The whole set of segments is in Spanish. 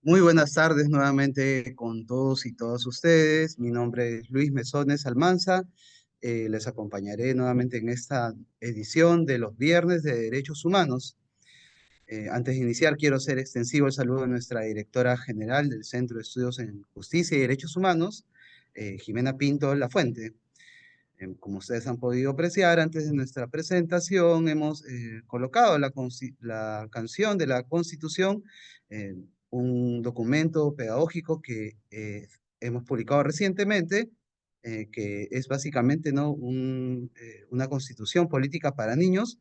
Muy buenas tardes nuevamente con todos y todas ustedes. Mi nombre es Luis Mesones Almanza. Les acompañaré nuevamente en esta edición de los Viernes de Derechos Humanos. Antes de iniciar, quiero hacer extensivo el saludo a nuestra directora general del Centro de Estudios en Justicia y Derechos Humanos, Jimena Pinto Lafuente. Como ustedes han podido apreciar, antes de nuestra presentación hemos colocado la canción de la Constitución, un documento pedagógico que hemos publicado recientemente, que es básicamente, ¿no? Una constitución política para niños,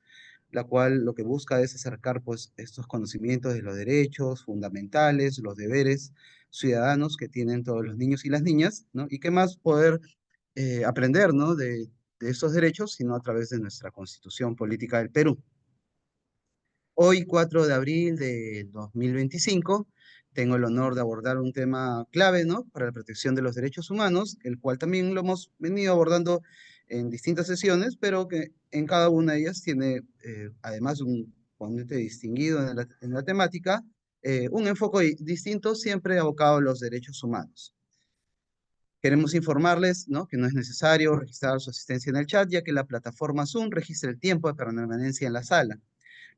la cual lo que busca es acercar pues, estos conocimientos de los derechos fundamentales, los deberes ciudadanos que tienen todos los niños y las niñas, ¿no? Y qué más poder aprender, ¿no? De estos derechos, sino a través de nuestra Constitución Política del Perú. Hoy, 4 de abril de 2025, tengo el honor de abordar un tema clave, ¿no? Para la protección de los derechos humanos, el cual también lo hemos venido abordando en distintas sesiones, pero que en cada una de ellas tiene, además de un ponente distinguido en la temática, un enfoque distinto, siempre abocado a los derechos humanos. Queremos informarles, ¿no? Que no es necesario registrar su asistencia en el chat, ya que la plataforma Zoom registra el tiempo de permanencia en la sala.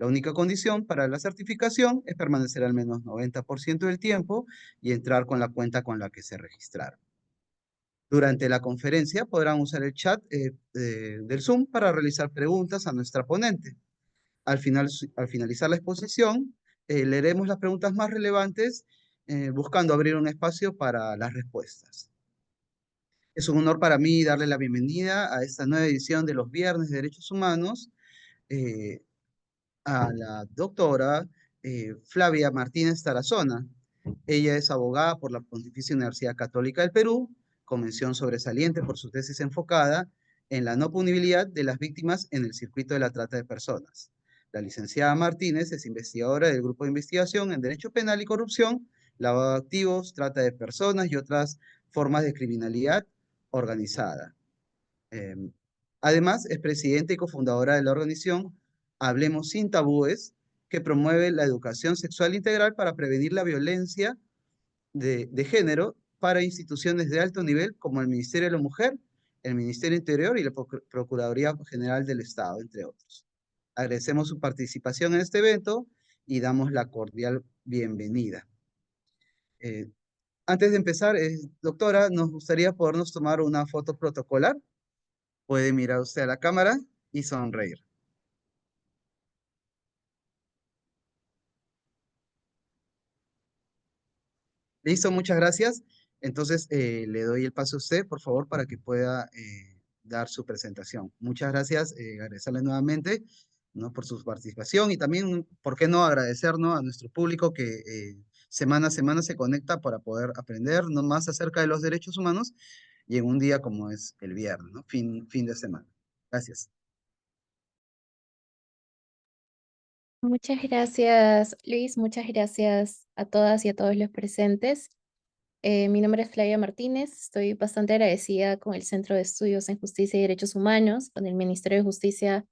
La única condición para la certificación es permanecer al menos 90% del tiempo y entrar con la cuenta con la que se registraron. Durante la conferencia podrán usar el chat del Zoom para realizar preguntas a nuestra ponente. Al finalizar la exposición, leeremos las preguntas más relevantes, buscando abrir un espacio para las respuestas. Es un honor para mí darle la bienvenida a esta nueva edición de los Viernes de Derechos Humanos eh, a la doctora Flavia Martínez Tarazona. Ella es abogada por la Pontificia Universidad Católica del Perú, con mención sobresaliente por su tesis enfocada en la no punibilidad de las víctimas en el circuito de la trata de personas. La licenciada Martínez es investigadora del Grupo de Investigación en Derecho Penal y Corrupción, lavado de activos, trata de personas y otras formas de criminalidad organizada. Eh, Además, es presidenta y cofundadora de la organización Hablemos Sin Tabúes, que promueve la educación sexual integral para prevenir la violencia de género para instituciones de alto nivel como el Ministerio de la Mujer, el Ministerio Interior y la Procuraduría General del Estado, entre otros. Agradecemos su participación en este evento y damos la cordial bienvenida. Eh, Antes de empezar, doctora, nos gustaría podernos tomar una foto protocolar. Puede mirar usted a la cámara y sonreír. Listo, muchas gracias. Entonces, le doy el paso a usted, por favor, para que pueda dar su presentación. Muchas gracias, agradecerle nuevamente, ¿no? Por su participación y también, ¿por qué no agradecer, ¿no? A nuestro público que semana a semana se conecta para poder aprender, ¿no? Más acerca de los derechos humanos y en un día como es el viernes, ¿no? Fin de semana. Gracias. Muchas gracias, Luis. Muchas gracias a todas y a todos los presentes. Mi nombre es Flavia Martínez. Estoy bastante agradecida con el Centro de Estudios en Justicia y Derechos Humanos, con el Ministerio de Justicia,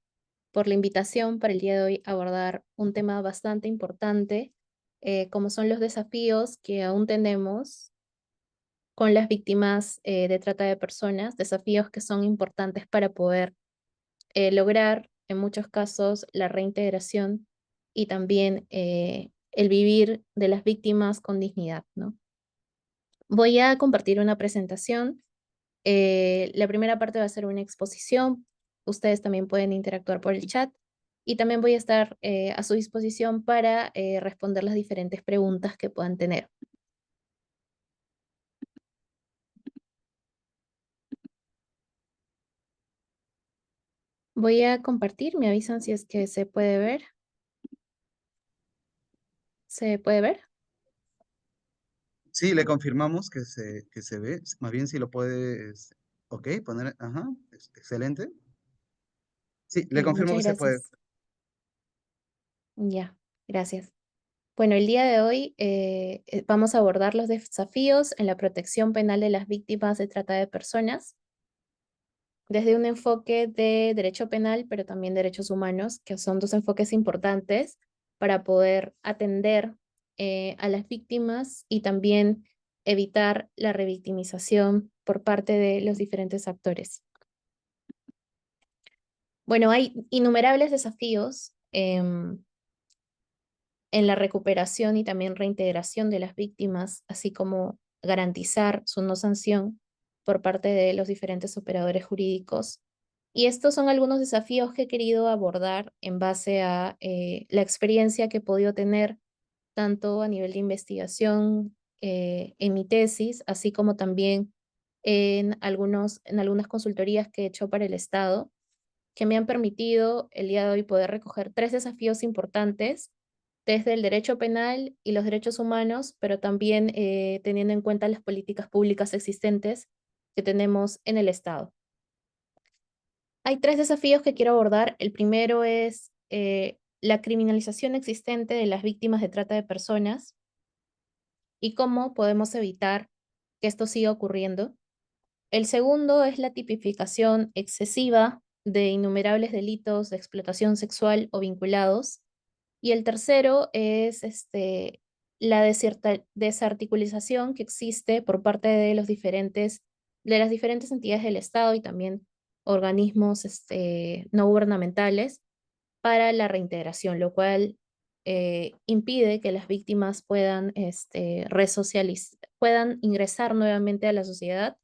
por la invitación para el día de hoy a abordar un tema bastante importante, como son los desafíos que aún tenemos con las víctimas de trata de personas, desafíos que son importantes para poder lograr en muchos casos la reintegración y también el vivir de las víctimas con dignidad, ¿no? Voy a compartir una presentación. La primera parte va a ser una exposición. Ustedes también pueden interactuar por el chat y también voy a estar a su disposición para responder las diferentes preguntas que puedan tener. Voy a compartir, me avisan si es que se puede ver. ¿Se puede ver? Sí, le confirmamos que se ve. Más bien si lo puedes, ok, poner, ajá, excelente. Sí, le Ok, confirmo muchas que se puede. gracias. Ya, gracias. Bueno, el día de hoy vamos a abordar los desafíos en la protección penal de las víctimas de trata de personas desde un enfoque de derecho penal, pero también derechos humanos, que son dos enfoques importantes para poder atender a las víctimas y también evitar la revictimización por parte de los diferentes actores. Bueno, hay innumerables desafíos en la recuperación y también reintegración de las víctimas, así como garantizar su no sanción por parte de los diferentes operadores jurídicos. Y estos son algunos desafíos que he querido abordar en base a la experiencia que he podido tener tanto a nivel de investigación en mi tesis, así como también en algunas consultorías que he hecho para el Estado, que me han permitido el día de hoy poder recoger tres desafíos importantes desde el derecho penal y los derechos humanos, pero también teniendo en cuenta las políticas públicas existentes que tenemos en el Estado. Hay tres desafíos que quiero abordar. El primero es la criminalización existente de las víctimas de trata de personas y cómo podemos evitar que esto siga ocurriendo. El segundo es la tipificación excesiva de innumerables delitos de explotación sexual o vinculados. Y el tercero es la desarticulización que existe por parte de de las diferentes entidades del Estado y también organismos no gubernamentales para la reintegración, lo cual impide que las víctimas puedan, puedan ingresar nuevamente a la sociedad,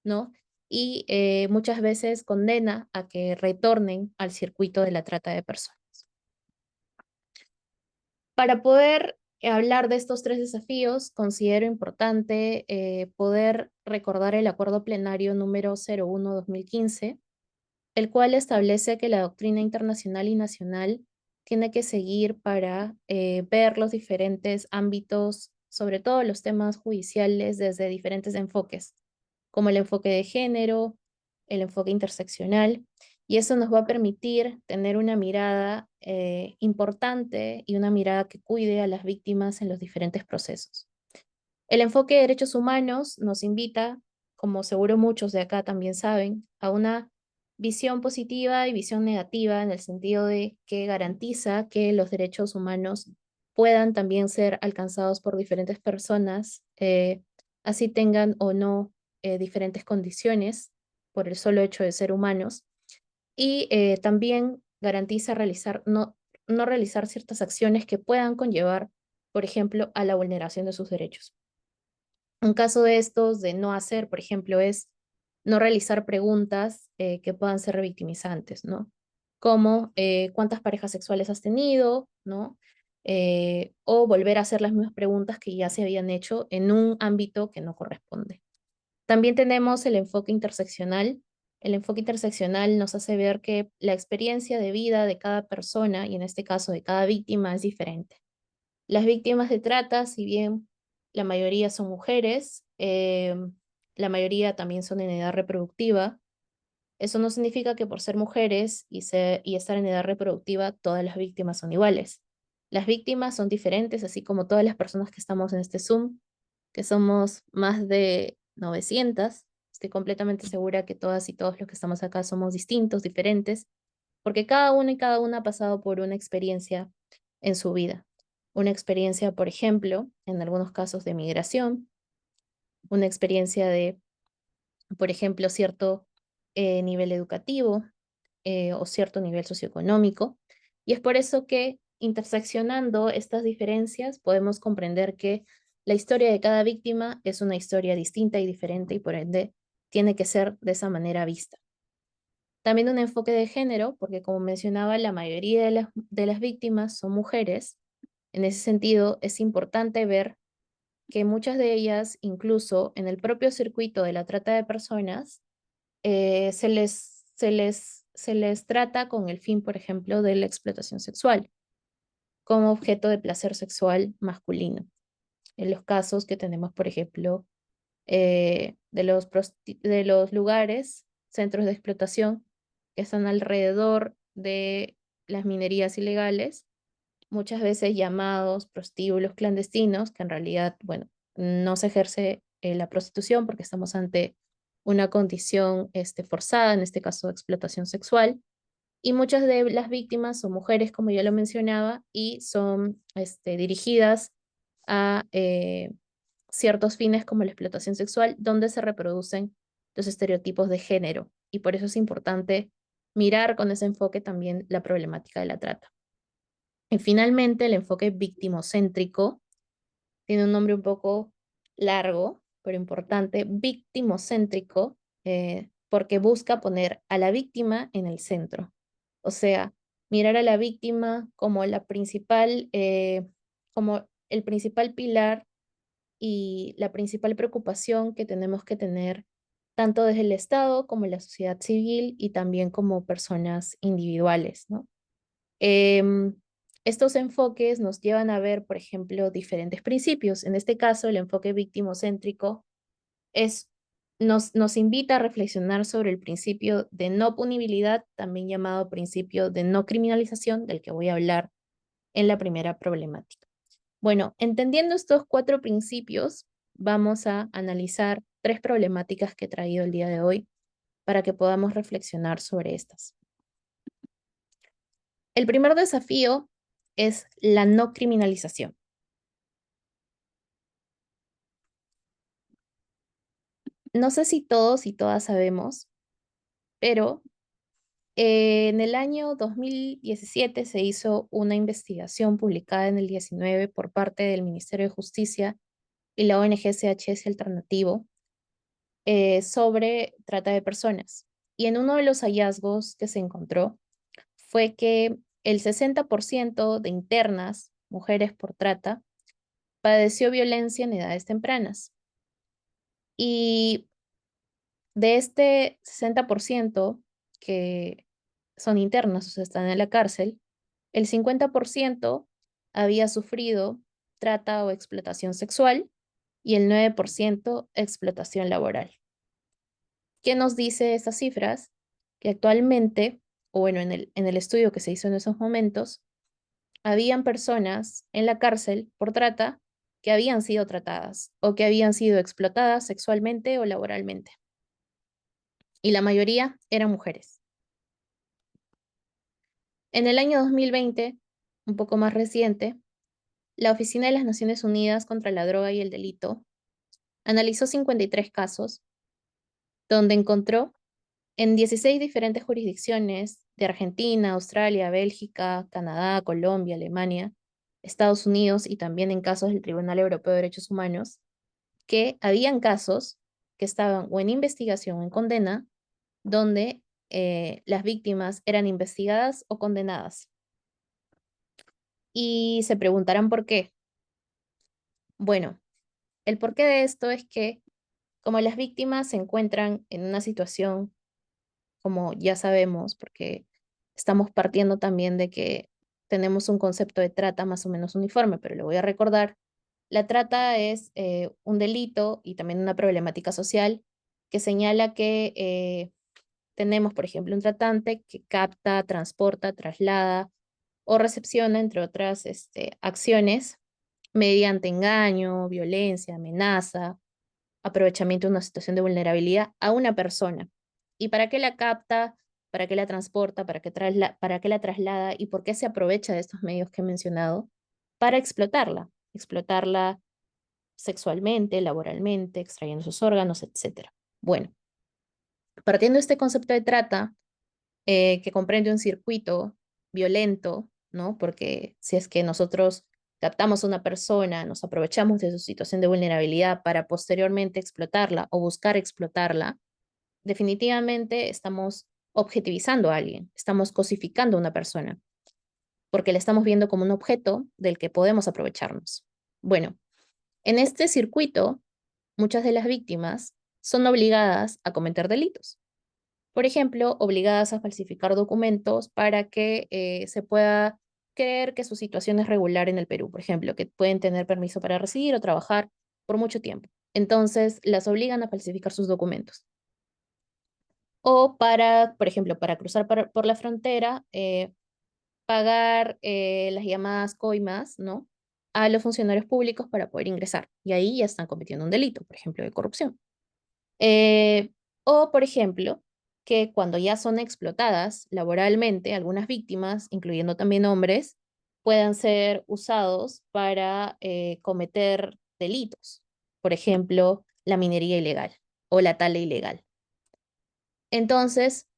¿no? Y muchas veces condena a que retornen al circuito de la trata de personas. Para poder hablar de estos tres desafíos, considero importante poder recordar el acuerdo plenario número 01/2015, el cual establece que la doctrina internacional y nacional tiene que seguir para ver los diferentes ámbitos, sobre todo los temas judiciales, desde diferentes enfoques, como el enfoque de género, el enfoque interseccional, y eso nos va a permitir tener una mirada importante y una mirada que cuide a las víctimas en los diferentes procesos. El enfoque de derechos humanos nos invita, como seguro muchos de acá también saben, a una visión positiva y visión negativa en el sentido de que garantiza que los derechos humanos puedan también ser alcanzados por diferentes personas, así tengan o no diferentes condiciones por el solo hecho de ser humanos. Y también garantiza no realizar ciertas acciones que puedan conllevar, por ejemplo, a la vulneración de sus derechos. Un caso de estos de no hacer, por ejemplo, es no realizar preguntas que puedan ser revictimizantes, ¿no? Como cuántas parejas sexuales has tenido, ¿no? O volver a hacer las mismas preguntas que ya se habían hecho en un ámbito que no corresponde. También tenemos el enfoque interseccional. El enfoque interseccional nos hace ver que la experiencia de vida de cada persona, y en este caso de cada víctima, es diferente. Las víctimas de trata, si bien la mayoría son mujeres, la mayoría también son en edad reproductiva. Eso no significa que por ser mujeres y estar en edad reproductiva, todas las víctimas son iguales. Las víctimas son diferentes, así como todas las personas que estamos en este Zoom, que somos más de 900. Estoy completamente segura que todas y todos los que estamos acá somos distintos, diferentes, porque cada uno y cada una ha pasado por una experiencia en su vida. Una experiencia, por ejemplo, en algunos casos de migración, una experiencia de, por ejemplo, cierto nivel educativo o cierto nivel socioeconómico. Y es por eso que interseccionando estas diferencias podemos comprender que la historia de cada víctima es una historia distinta y diferente y por ende tiene que ser de esa manera vista. También un enfoque de género, porque como mencionaba, la mayoría de las víctimas son mujeres. En ese sentido, es importante ver que muchas de ellas, incluso en el propio circuito de la trata de personas, se les trata con el fin, por ejemplo, de la explotación sexual, como objeto de placer sexual masculino. En los casos que tenemos, por ejemplo, de los lugares, centros de explotación que están alrededor de las minerías ilegales, muchas veces llamados prostíbulos clandestinos, que en realidad, bueno, no se ejerce la prostitución porque estamos ante una condición forzada, en este caso de explotación sexual, y muchas de las víctimas son mujeres, como ya lo mencionaba, y son dirigidas a ciertos fines como la explotación sexual, donde se reproducen los estereotipos de género. Y por eso es importante mirar con ese enfoque también la problemática de la trata. Y finalmente, el enfoque victimocéntrico tiene un nombre un poco largo, pero importante, victimocéntrico, porque busca poner a la víctima en el centro. O sea, mirar a la víctima como la principal, como el principal pilar y la principal preocupación que tenemos que tener tanto desde el Estado como la sociedad civil y también como personas individuales, ¿no? Em, Estos enfoques nos llevan a ver, por ejemplo, diferentes principios. En este caso, el enfoque victimocéntrico es, nos invita a reflexionar sobre el principio de no punibilidad, también llamado principio de no criminalización, del que voy a hablar en la primera problemática. Bueno, entendiendo estos cuatro principios, vamos a analizar tres problemáticas que he traído el día de hoy para que podamos reflexionar sobre estas. El primer desafío es la no criminalización. No sé si todos y todas sabemos, pero en el año 2017 se hizo una investigación publicada en el 19 por parte del Ministerio de Justicia y la ONG CHS Alternativo sobre trata de personas. Y en uno de los hallazgos que se encontró fue que el 60% de internas, mujeres por trata, padeció violencia en edades tempranas. Y de este 60% que son internas, o sea, están en la cárcel, el 50% había sufrido trata o explotación sexual y el 9% explotación laboral. ¿Qué nos dice estas cifras? Que actualmente, o bueno, en el estudio que se hizo en esos momentos, habían personas en la cárcel por trata que habían sido tratadas o que habían sido explotadas sexualmente o laboralmente. Y la mayoría eran mujeres. En el año 2020, un poco más reciente, la Oficina de las Naciones Unidas contra la Droga y el Delito analizó 53 casos donde encontró en 16 diferentes jurisdicciones de Argentina, Australia, Bélgica, Canadá, Colombia, Alemania, Estados Unidos y también en casos del Tribunal Europeo de Derechos Humanos, que habían casos que estaban o en investigación o en condena, donde las víctimas eran investigadas o condenadas. Y se preguntarán por qué. Bueno, el porqué de esto es que como las víctimas se encuentran en una situación, como ya sabemos, porque estamos partiendo también de que tenemos un concepto de trata más o menos uniforme, pero le voy a recordar, la trata es un delito y también una problemática social que señala que tenemos, por ejemplo, un tratante que capta, transporta, traslada o recepciona, entre otras acciones, mediante engaño, violencia, amenaza, aprovechamiento de una situación de vulnerabilidad a una persona. ¿Y para qué la capta? ¿Para qué la transporta? ¿Para qué la traslada? ¿Y por qué se aprovecha de estos medios que he mencionado? Para explotarla sexualmente, laboralmente, extrayendo sus órganos, etcétera. Bueno, partiendo de este concepto de trata, que comprende un circuito violento, ¿no? Porque si es que nosotros captamos a una persona, nos aprovechamos de su situación de vulnerabilidad para posteriormente explotarla o buscar explotarla, definitivamente estamos objetivizando a alguien, estamos cosificando a una persona, porque la estamos viendo como un objeto del que podemos aprovecharnos. Bueno, en este circuito, muchas de las víctimas son obligadas a cometer delitos. Por ejemplo, obligadas a falsificar documentos para que se pueda creer que su situación es regular en el Perú, por ejemplo, que pueden tener permiso para residir o trabajar por mucho tiempo. Entonces, las obligan a falsificar sus documentos. O para, por ejemplo, para cruzar por la frontera, pagar las llamadas coimas, ¿no? A los funcionarios públicos para poder ingresar. Y ahí ya están cometiendo un delito, por ejemplo, de corrupción. Eh, o, por ejemplo, que cuando ya son explotadas laboralmente, algunas víctimas, incluyendo también hombres, puedan ser usados para cometer delitos. Por ejemplo, la minería ilegal o la tala ilegal. Entonces,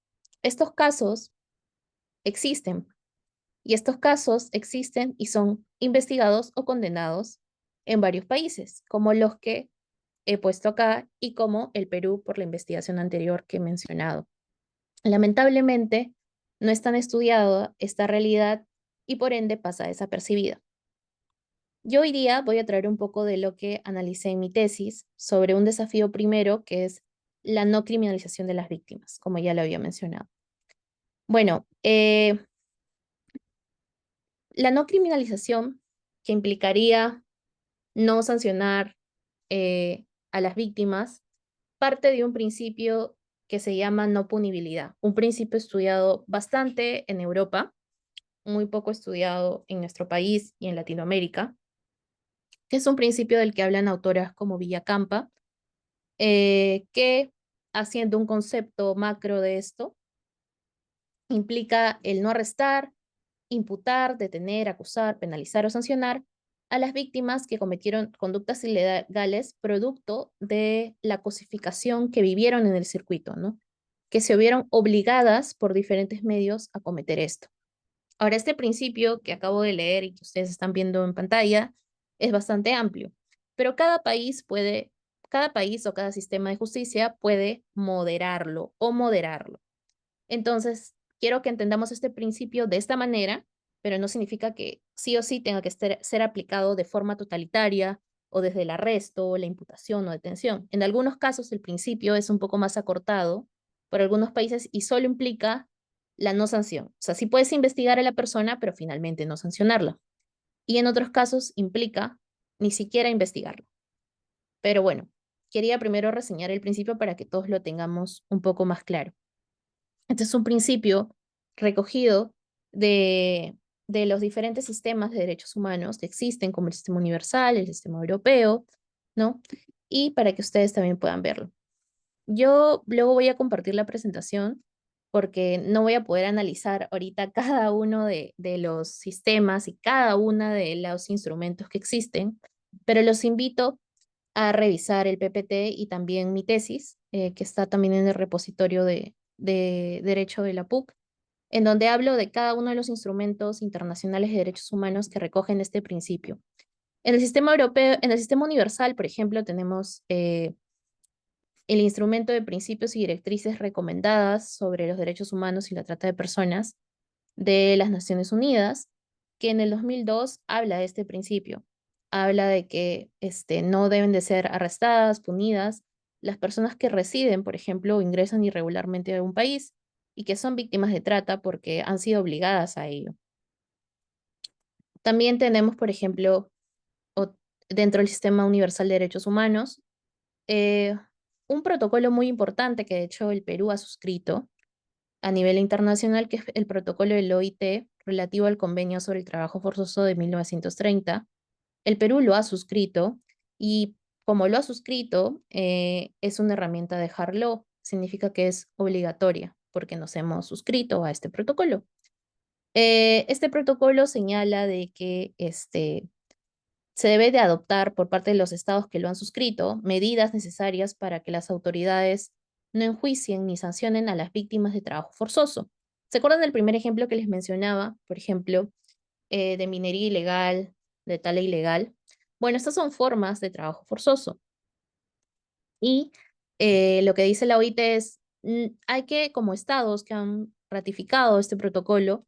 estos casos existen y estos casos existen y son investigados o condenados en varios países, como los que he puesto acá y como el Perú por la investigación anterior que he mencionado. Lamentablemente, no es tan estudiada esta realidad y por ende pasa desapercibida. Yo hoy día voy a traer un poco de lo que analicé en mi tesis sobre un desafío primero que es la no criminalización de las víctimas, como ya lo había mencionado. Bueno, la no criminalización que implicaría no sancionar a las víctimas parte de un principio que se llama no punibilidad, un principio estudiado bastante en Europa, muy poco estudiado en nuestro país y en Latinoamérica, que es un principio del que hablan autoras como Villacampa, que haciendo un concepto macro de esto, implica el no arrestar, imputar, detener, acusar, penalizar o sancionar a las víctimas que cometieron conductas ilegales producto de la cosificación que vivieron en el circuito, ¿no? Que se vieron obligadas por diferentes medios a cometer esto. Ahora, este principio que acabo de leer y que ustedes están viendo en pantalla es bastante amplio, pero cada país o cada sistema de justicia puede moderarlo o moderarlo. Entonces, quiero que entendamos este principio de esta manera, pero no significa que sí o sí tenga que ser aplicado de forma totalitaria o desde el arresto, la imputación o detención. En algunos casos, el principio es un poco más acortado por algunos países y solo implica la no sanción. O sea, sí puedes investigar a la persona, pero finalmente no sancionarla. Y en otros casos implica ni siquiera investigarlo. Pero bueno, quería primero reseñar el principio para que todos lo tengamos un poco más claro. Este es un principio recogido de, de los diferentes sistemas de derechos humanos que existen, como el sistema universal, el sistema europeo, ¿no? Y para que ustedes también puedan verlo. Yo luego voy a compartir la presentación porque no voy a poder analizar ahorita cada uno de los sistemas y cada uno de los instrumentos que existen, pero los invito a revisar el PPT y también mi tesis, que está también en el repositorio de Derecho de la PUC, en donde hablo de cada uno de los instrumentos internacionales de derechos humanos que recogen este principio. En el sistema europeo, en el sistema universal, por ejemplo, tenemos el instrumento de principios y directrices recomendadas sobre los derechos humanos y la trata de personas de las Naciones Unidas, que en el 2002 habla de este principio. Habla de que no deben de ser arrestadas, punidas, las personas que residen, por ejemplo, o ingresan irregularmente a un país y que son víctimas de trata porque han sido obligadas a ello. También tenemos, por ejemplo, dentro del Sistema Universal de Derechos Humanos, eh, un protocolo muy importante que de hecho el Perú ha suscrito a nivel internacional, que es el protocolo del OIT relativo al Convenio sobre el Trabajo Forzoso de 1930. El Perú lo ha suscrito y como lo ha suscrito, es una herramienta de hard law, significa que es obligatoria porque nos hemos suscrito a este protocolo. Este protocolo señala de que se debe de adoptar por parte de los estados que lo han suscrito medidas necesarias para que las autoridades no enjuicien ni sancionen a las víctimas de trabajo forzoso. ¿Se acuerdan del primer ejemplo que les mencionaba? Por ejemplo, de minería ilegal, de tala ilegal. Bueno, estas son formas de trabajo forzoso. Y lo que dice la OIT es, hay que, como estados que han ratificado este protocolo,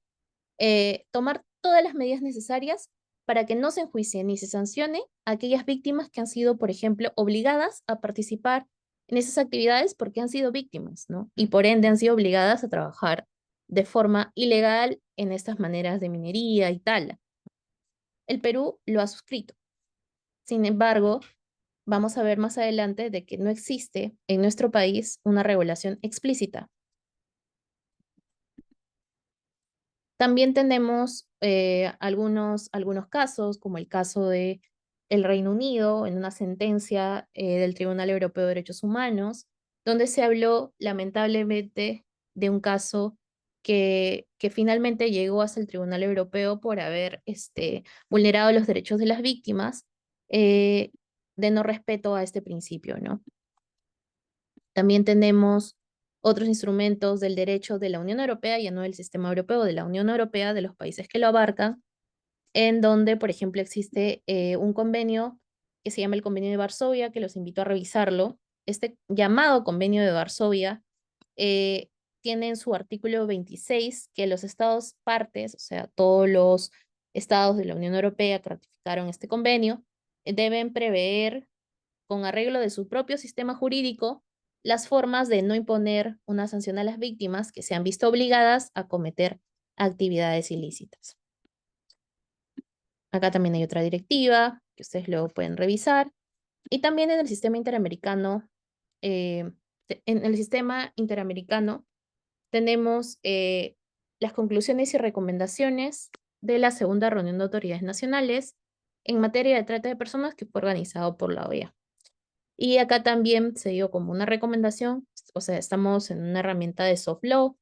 tomar todas las medidas necesarias para que no se enjuicie ni se sancione a aquellas víctimas que han sido, por ejemplo, obligadas a participar en esas actividades porque han sido víctimas, ¿no? Y por ende han sido obligadas a trabajar de forma ilegal en estas maneras de minería y tal. El Perú lo ha suscrito. Sin embargo, vamos a ver más adelante de que no existe en nuestro país una regulación explícita. También tenemos algunos casos, como el caso de el Reino Unido, en una sentencia del Tribunal Europeo de Derechos Humanos, donde se habló lamentablemente de un caso que finalmente llegó hasta el Tribunal Europeo por haber vulnerado los derechos de las víctimas eh, de no respeto a este principio, ¿no? También tenemos otros instrumentos del derecho de la Unión Europea, ya no del sistema europeo, de la Unión Europea, de los países que lo abarcan, en donde, por ejemplo, existe un convenio que se llama el Convenio de Varsovia, que los invito a revisarlo. Este llamado Convenio de Varsovia eh, tiene en su artículo 26 que los estados partes, o sea, todos los estados de la Unión Europea que ratificaron este convenio, deben prever, con arreglo de su propio sistema jurídico, las formas de no imponer una sanción a las víctimas que se han visto obligadas a cometer actividades ilícitas. Acá también hay otra directiva que ustedes luego pueden revisar. Y también en el sistema interamericano, en el sistema interamericano tenemos las conclusiones y recomendaciones de la segunda reunión de autoridades nacionales en materia de trata de personas que fue organizado por la OEA. Y acá también se dio como una recomendación, o sea, estamos en una herramienta de soft law,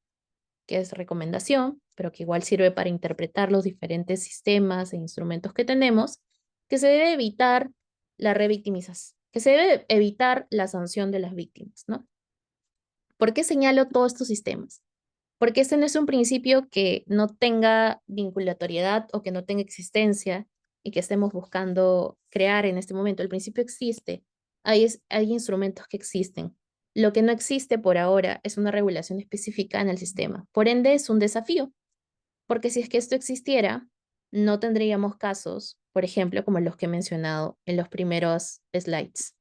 que es recomendación, pero que igual sirve para interpretar los diferentes sistemas e instrumentos que tenemos, que se debe evitar la revictimización, que se debe evitar la sanción de las víctimas, ¿no? ¿Por qué señalo todos estos sistemas? Porque este no es un principio que no tenga vinculatoriedad o que no tenga existencia y que estemos buscando crear en este momento. El principio existe, hay instrumentos que existen. Lo que no existe por ahora es una regulación específica en el sistema. Por ende, es un desafío, porque si es que esto existiera, no tendríamos casos, por ejemplo, como los que he mencionado en los primeros slides.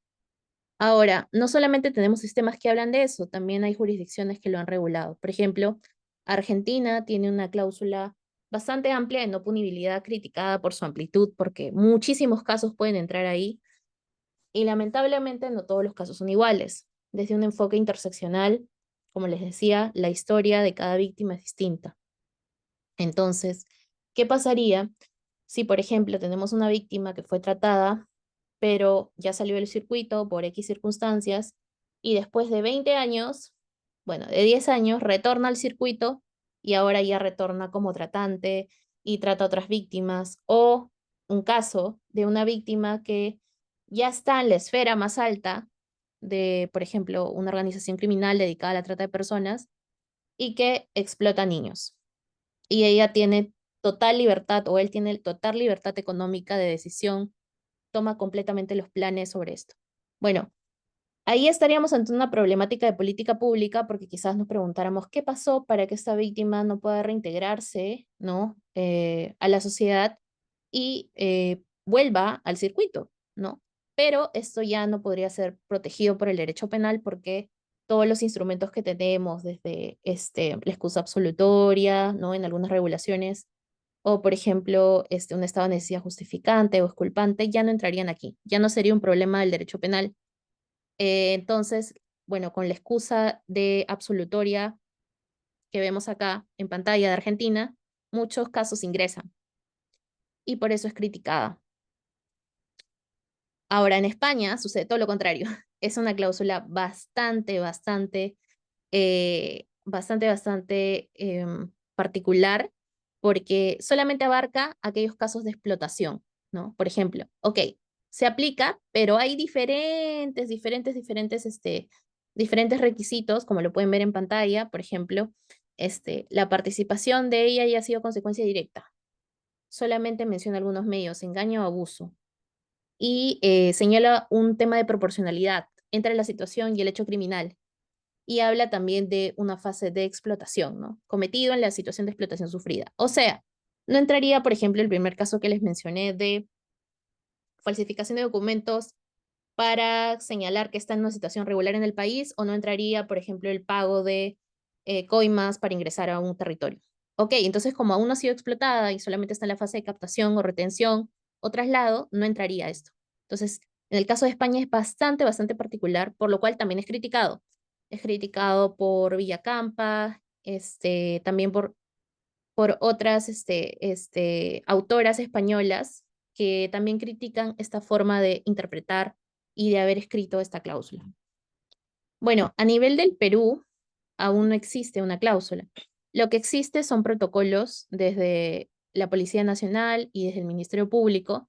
Ahora, no solamente tenemos sistemas que hablan de eso, también hay jurisdicciones que lo han regulado. Por ejemplo, Argentina tiene una cláusula bastante amplia de no punibilidad criticada por su amplitud, porque muchísimos casos pueden entrar ahí y lamentablemente no todos los casos son iguales. Desde un enfoque interseccional, como les decía, la historia de cada víctima es distinta. Entonces, ¿qué pasaría si, por ejemplo, tenemos una víctima que fue tratada pero ya salió del circuito por X circunstancias y después de 20 años, bueno, de 10 años, retorna al circuito y ahora ya retorna como tratante y trata a otras víctimas? O un caso de una víctima que ya está en la esfera más alta de, por ejemplo, una organización criminal dedicada a la trata de personas y que explota niños. Y ella tiene total libertad o él tiene total libertad económica de decisión, toma completamente los planes sobre esto. Bueno, ahí estaríamos ante una problemática de política pública porque quizás nos preguntáramos qué pasó para que esta víctima no pueda reintegrarse, ¿no? A la sociedad y vuelva al circuito, ¿no? Pero esto ya no podría ser protegido por el derecho penal porque todos los instrumentos que tenemos, desde la excusa absolutoria, ¿no? En algunas regulaciones, o por ejemplo, un estado de necesidad justificante o exculpante, ya no entrarían aquí, ya no sería un problema del derecho penal. Entonces, bueno, con la excusa de absolutoria que vemos acá en pantalla de Argentina, muchos casos ingresan y por eso es criticada. Ahora, en España sucede todo lo contrario. Es una cláusula bastante particular porque solamente abarca aquellos casos de explotación, ¿no? Por ejemplo, ok, se aplica, pero hay diferentes requisitos, como lo pueden ver en pantalla. Por ejemplo, la participación de ella ya ha sido consecuencia directa. Solamente menciona algunos medios, engaño o abuso. Y señala un tema de proporcionalidad entre la situación y el hecho criminal. Y habla también de una fase de explotación, ¿no? Cometido en la situación de explotación sufrida. O sea, no entraría, por ejemplo, el primer caso que les mencioné de falsificación de documentos para señalar que está en una situación regular en el país, o no entraría, por ejemplo, el pago de coimas para ingresar a un territorio. Ok, entonces como aún no ha sido explotada y solamente está en la fase de captación o retención o traslado, no entraría esto. Entonces, en el caso de España es bastante particular, por lo cual también es criticado. Es criticado por Villacampa, también por otras autoras españolas que también critican esta forma de interpretar y de haber escrito esta cláusula. Bueno, a nivel del Perú, aún no existe una cláusula. Lo que existe son protocolos desde la Policía Nacional y desde el Ministerio Público,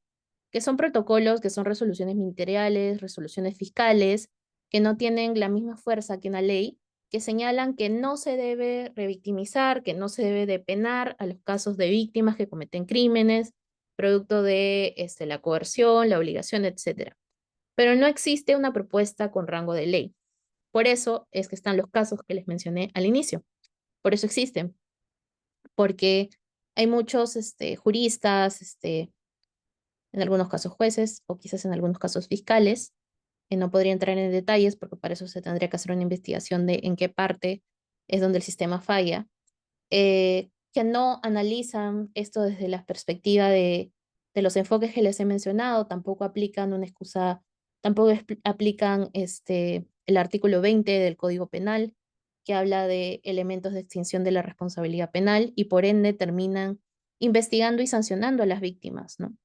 que son protocolos, que son resoluciones ministeriales, resoluciones fiscales, que no tienen la misma fuerza que una ley, que señalan que no se debe revictimizar, que no se debe de penar a los casos de víctimas que cometen crímenes, producto de la coerción, la obligación, etcétera. Pero no existe una propuesta con rango de ley. Por eso es que están los casos que les mencioné al inicio. Por eso existen, porque hay muchos juristas, en algunos casos jueces o quizás en algunos casos fiscales. No podría entrar en detalles porque para eso se tendría que hacer una investigación de en qué parte es donde el sistema falla, que no analizan esto desde la perspectiva de los enfoques que les he mencionado, tampoco aplican una excusa, tampoco aplican el artículo 20 del Código Penal, que habla de elementos de extinción de la responsabilidad penal y por ende terminan investigando y sancionando a las víctimas, ¿no?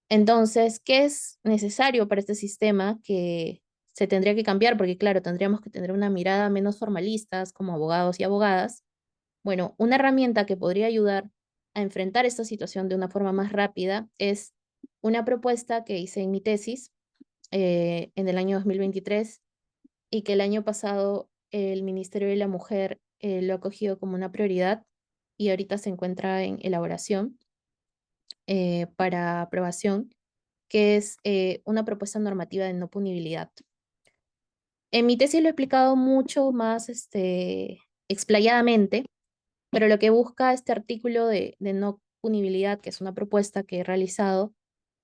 Entonces, ¿qué es necesario para este sistema que se tendría que cambiar? Porque claro, tendríamos que tener una mirada menos formalistas como abogados y abogadas. Bueno, una herramienta que podría ayudar a enfrentar esta situación de una forma más rápida es una propuesta que hice en mi tesis en el año 2023 y que el año pasado el Ministerio de la Mujer lo ha cogido como una prioridad y ahorita se encuentra en elaboración para aprobación, que es una propuesta normativa de no punibilidad. En mi tesis lo he explicado mucho más explayadamente, pero lo que busca este artículo de no punibilidad, que es una propuesta que he realizado,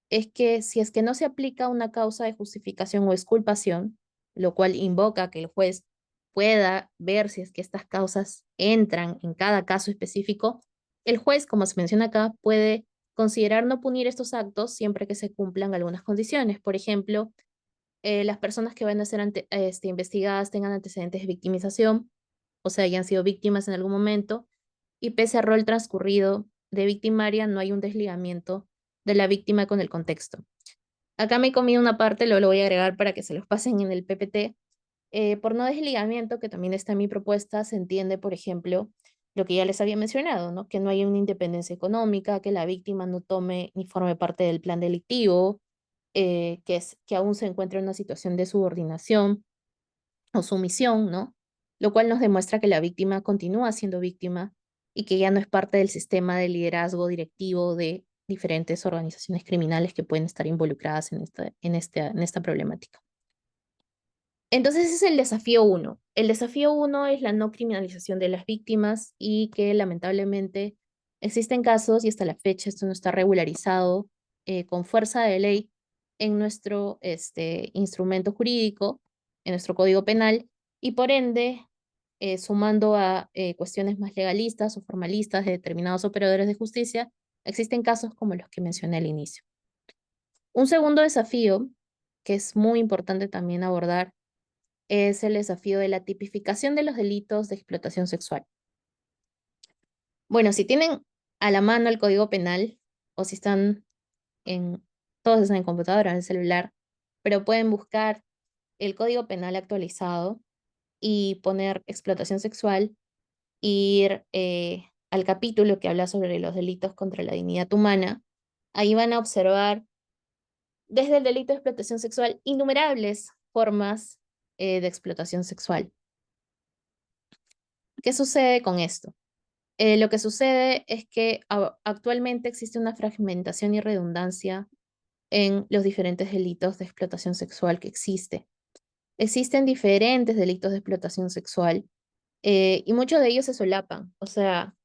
es que si es que no se aplica una causa de justificación o exculpación, lo cual invoca que el juez pueda ver si es que estas causas entran en cada caso específico, el juez, como se menciona acá, puede considerar no punir estos actos siempre que se cumplan algunas condiciones. Por ejemplo, las personas que van a ser investigadas tengan antecedentes de victimización, o sea, hayan sido víctimas en algún momento, y pese al rol transcurrido de victimaria, no hay un desligamiento de la víctima con el contexto. Acá me he comido una parte, lo voy a agregar para que se los pasen en el PPT. Por no desligamiento, que también está en mi propuesta, se entiende, por ejemplo, lo que ya les había mencionado, ¿no? Que no haya una independencia económica, que la víctima no tome ni forme parte del plan delictivo, que aún se encuentra en una situación de subordinación o sumisión, ¿no? Lo cual nos demuestra que la víctima continúa siendo víctima y que ya no es parte del sistema de liderazgo directivo de diferentes organizaciones criminales que pueden estar involucradas en esta problemática. Entonces ese es el desafío uno. El desafío uno es la no criminalización de las víctimas y que lamentablemente existen casos y hasta la fecha esto no está regularizado con fuerza de ley en nuestro instrumento jurídico, en nuestro código penal y por ende, sumando a cuestiones más legalistas o formalistas de determinados operadores de justicia, existen casos como los que mencioné al inicio. Un segundo desafío que es muy importante también abordar es el desafío de la tipificación de los delitos de explotación sexual. Bueno, si tienen a la mano el Código Penal o si están en, todos están en computadora, en el celular, pero pueden buscar el Código Penal actualizado y poner explotación sexual, ir al capítulo que habla sobre los delitos contra la dignidad humana. Ahí van a observar desde el delito de explotación sexual innumerables formas de explotación sexual. ¿Qué sucede con esto? Lo que sucede es que actualmente existe una fragmentación y redundancia en los diferentes delitos de explotación sexual que existe. Existen diferentes delitos de explotación sexual y muchos de ellos se solapan. O sea,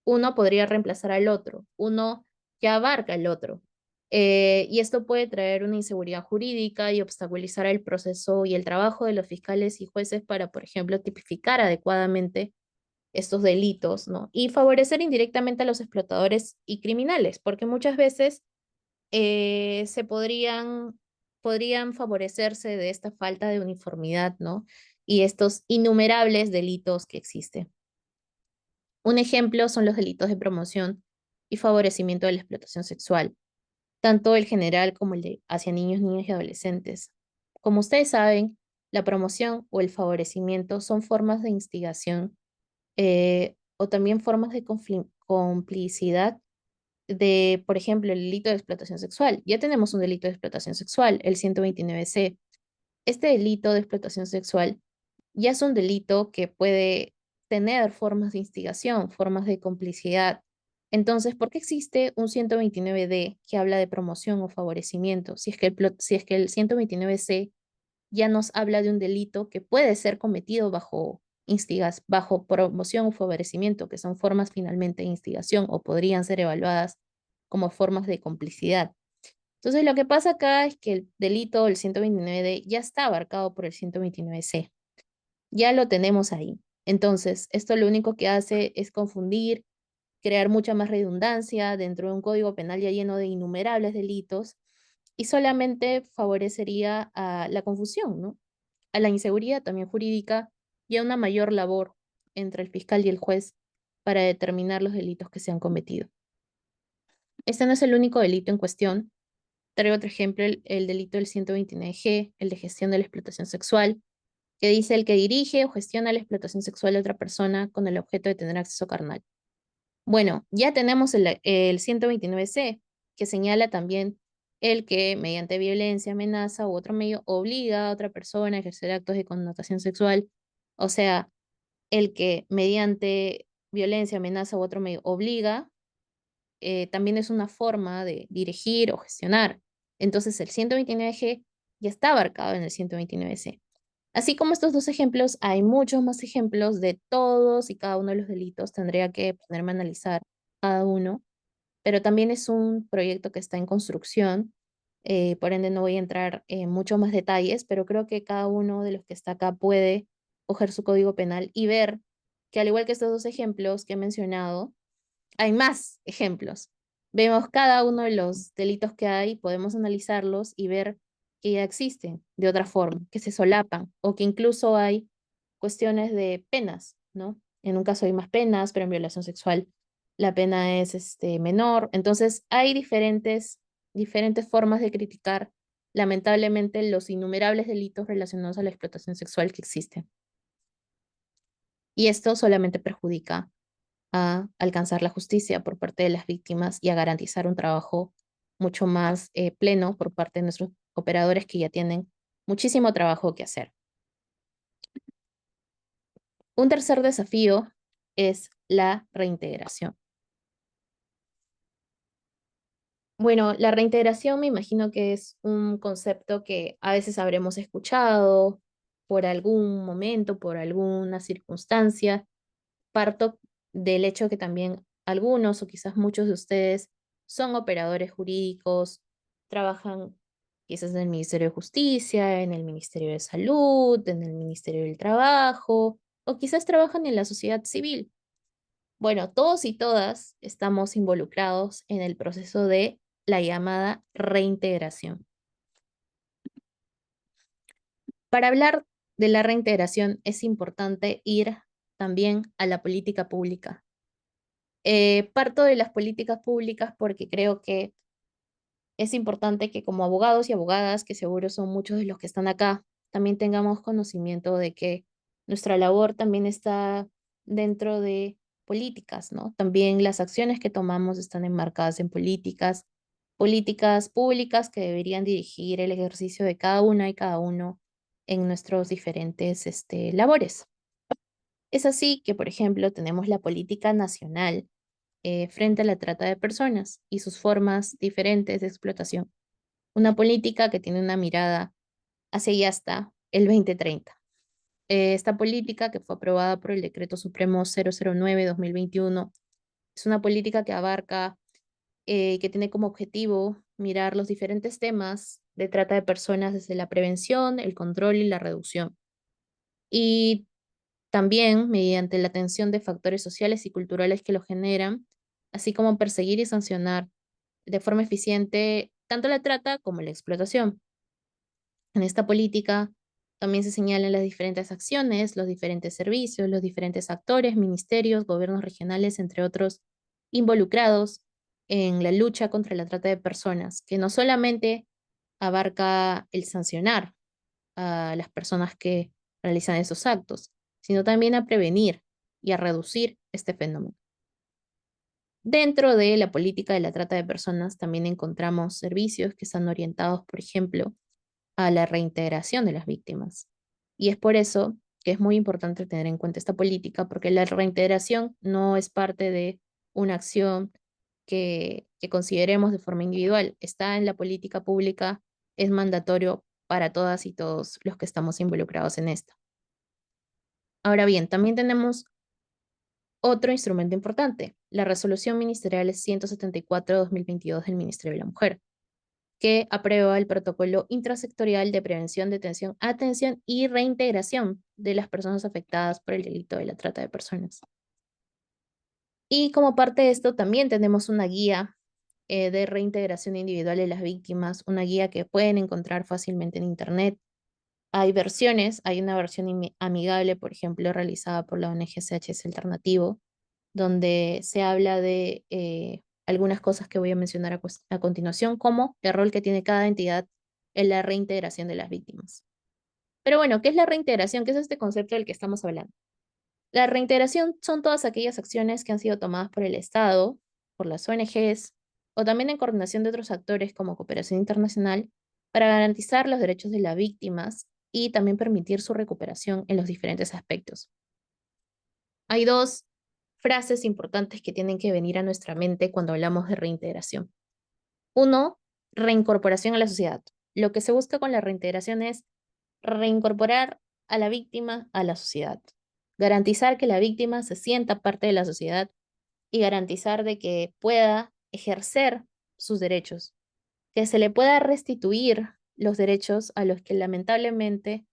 uno podría reemplazar al otro, uno ya abarca el otro. Y esto puede traer una inseguridad jurídica y obstaculizar el proceso y el trabajo de los fiscales y jueces para, por ejemplo, tipificar adecuadamente estos delitos, ¿no? Y favorecer indirectamente a los explotadores y criminales, porque muchas veces podrían favorecerse de esta falta de uniformidad, ¿no? Y estos innumerables delitos que existen. Un ejemplo son los delitos de promoción y favorecimiento de la explotación sexual, tanto el general como el de hacia niños, niñas y adolescentes. Como ustedes saben, la promoción o el favorecimiento son formas de instigación o también formas de complicidad de, por ejemplo, el delito de explotación sexual. Ya tenemos un delito de explotación sexual, el 129C. Este delito de explotación sexual ya es un delito que puede tener formas de instigación, formas de complicidad. Entonces, ¿por qué existe un 129D que habla de promoción o favorecimiento? Si es que el 129C ya nos habla de un delito que puede ser cometido bajo promoción o favorecimiento, que son formas finalmente de instigación o podrían ser evaluadas como formas de complicidad. Entonces, lo que pasa acá es que el delito del 129D ya está abarcado por el 129C. Ya lo tenemos ahí. Entonces, esto lo único que hace es confundir, crear mucha más redundancia dentro de un código penal ya lleno de innumerables delitos y solamente favorecería a la confusión, ¿no? A la inseguridad también jurídica y a una mayor labor entre el fiscal y el juez para determinar los delitos que se han cometido. Este no es el único delito en cuestión. Traigo otro ejemplo, el delito del 129G, el de gestión de la explotación sexual, que dice el que dirige o gestiona la explotación sexual de otra persona con el objeto de tener acceso carnal. Bueno, ya tenemos el 129C, que señala también el que mediante violencia, amenaza u otro medio obliga a otra persona a ejercer actos de connotación sexual. O sea, el que mediante violencia, amenaza u otro medio obliga, también es una forma de dirigir o gestionar. Entonces el 129G ya está abarcado en el 129C. Así como estos dos ejemplos, hay muchos más ejemplos de todos y cada uno de los delitos. Tendría que ponerme a analizar cada uno, pero también es un proyecto que está en construcción, por ende no voy a entrar en muchos más detalles, pero creo que cada uno de los que está acá puede coger su código penal y ver que al igual que estos dos ejemplos que he mencionado, hay más ejemplos. Vemos cada uno de los delitos que hay, podemos analizarlos y ver que ya existen de otra forma, que se solapan o que incluso hay cuestiones de penas, ¿no? En un caso hay más penas, pero en violación sexual la pena es menor. Entonces hay diferentes formas de criticar, lamentablemente, los innumerables delitos relacionados a la explotación sexual que existen. Y esto solamente perjudica a alcanzar la justicia por parte de las víctimas y a garantizar un trabajo mucho más pleno por parte de nuestros operadores que ya tienen muchísimo trabajo que hacer. Un tercer desafío es la reintegración. Bueno, la reintegración me imagino que es un concepto que a veces habremos escuchado por algún momento, por alguna circunstancia. Parto del hecho que también algunos o quizás muchos de ustedes son operadores jurídicos, trabajan quizás en el Ministerio de Justicia, en el Ministerio de Salud, en el Ministerio del Trabajo, o quizás trabajan en la sociedad civil. Bueno, todos y todas estamos involucrados en el proceso de la llamada reintegración. Para hablar de la reintegración es importante ir también a la política pública. Parto de las políticas públicas porque creo que es importante que como abogados y abogadas, que seguro son muchos de los que están acá, también tengamos conocimiento de que nuestra labor también está dentro de políticas, ¿no? También las acciones que tomamos están enmarcadas en políticas públicas que deberían dirigir el ejercicio de cada una y cada uno en nuestros diferentes labores. Es así que, por ejemplo, tenemos la política nacional frente a la trata de personas y sus formas diferentes de explotación. Una política que tiene una mirada hacia y hasta el 2030. Esta política, que fue aprobada por el Decreto Supremo 009-2021, es una política que abarca, que tiene como objetivo mirar los diferentes temas de trata de personas desde la prevención, el control y la reducción. Y también mediante la atención de factores sociales y culturales que lo generan, así como perseguir y sancionar de forma eficiente tanto la trata como la explotación. En esta política también se señalan las diferentes acciones, los diferentes servicios, los diferentes actores, ministerios, gobiernos regionales, entre otros, involucrados en la lucha contra la trata de personas, que no solamente abarca el sancionar a las personas que realizan esos actos, sino también a prevenir y a reducir este fenómeno. Dentro de la política de la trata de personas también encontramos servicios que están orientados, por ejemplo, a la reintegración de las víctimas. Y es por eso que es muy importante tener en cuenta esta política, porque la reintegración no es parte de una acción que consideremos de forma individual. Está en la política pública, es mandatorio para todas y todos los que estamos involucrados en esto. Ahora bien, también tenemos otro instrumento importante, la Resolución Ministerial 174/2022 del Ministerio de la Mujer, que aprueba el protocolo intrasectorial de prevención, detención, atención y reintegración de las personas afectadas por el delito de la trata de personas. Y como parte de esto también tenemos una guía de reintegración individual de las víctimas, una guía que pueden encontrar fácilmente en Internet. Hay versiones, hay una versión amigable, por ejemplo, realizada por la ONG CHS Alternativo, donde se habla de algunas cosas que voy a mencionar a continuación, como el rol que tiene cada entidad en la reintegración de las víctimas. Pero bueno, ¿qué es la reintegración? ¿Qué es este concepto del que estamos hablando? La reintegración son todas aquellas acciones que han sido tomadas por el Estado, por las ONGs, o también en coordinación de otros actores como cooperación internacional, para garantizar los derechos de las víctimas y también permitir su recuperación en los diferentes aspectos. Hay dos frases importantes que tienen que venir a nuestra mente cuando hablamos de reintegración. Uno, reincorporación a la sociedad. Lo que se busca con la reintegración es reincorporar a la víctima a la sociedad, garantizar que la víctima se sienta parte de la sociedad y garantizar de que pueda ejercer sus derechos, que se le pueda restituir los derechos a los que lamentablemente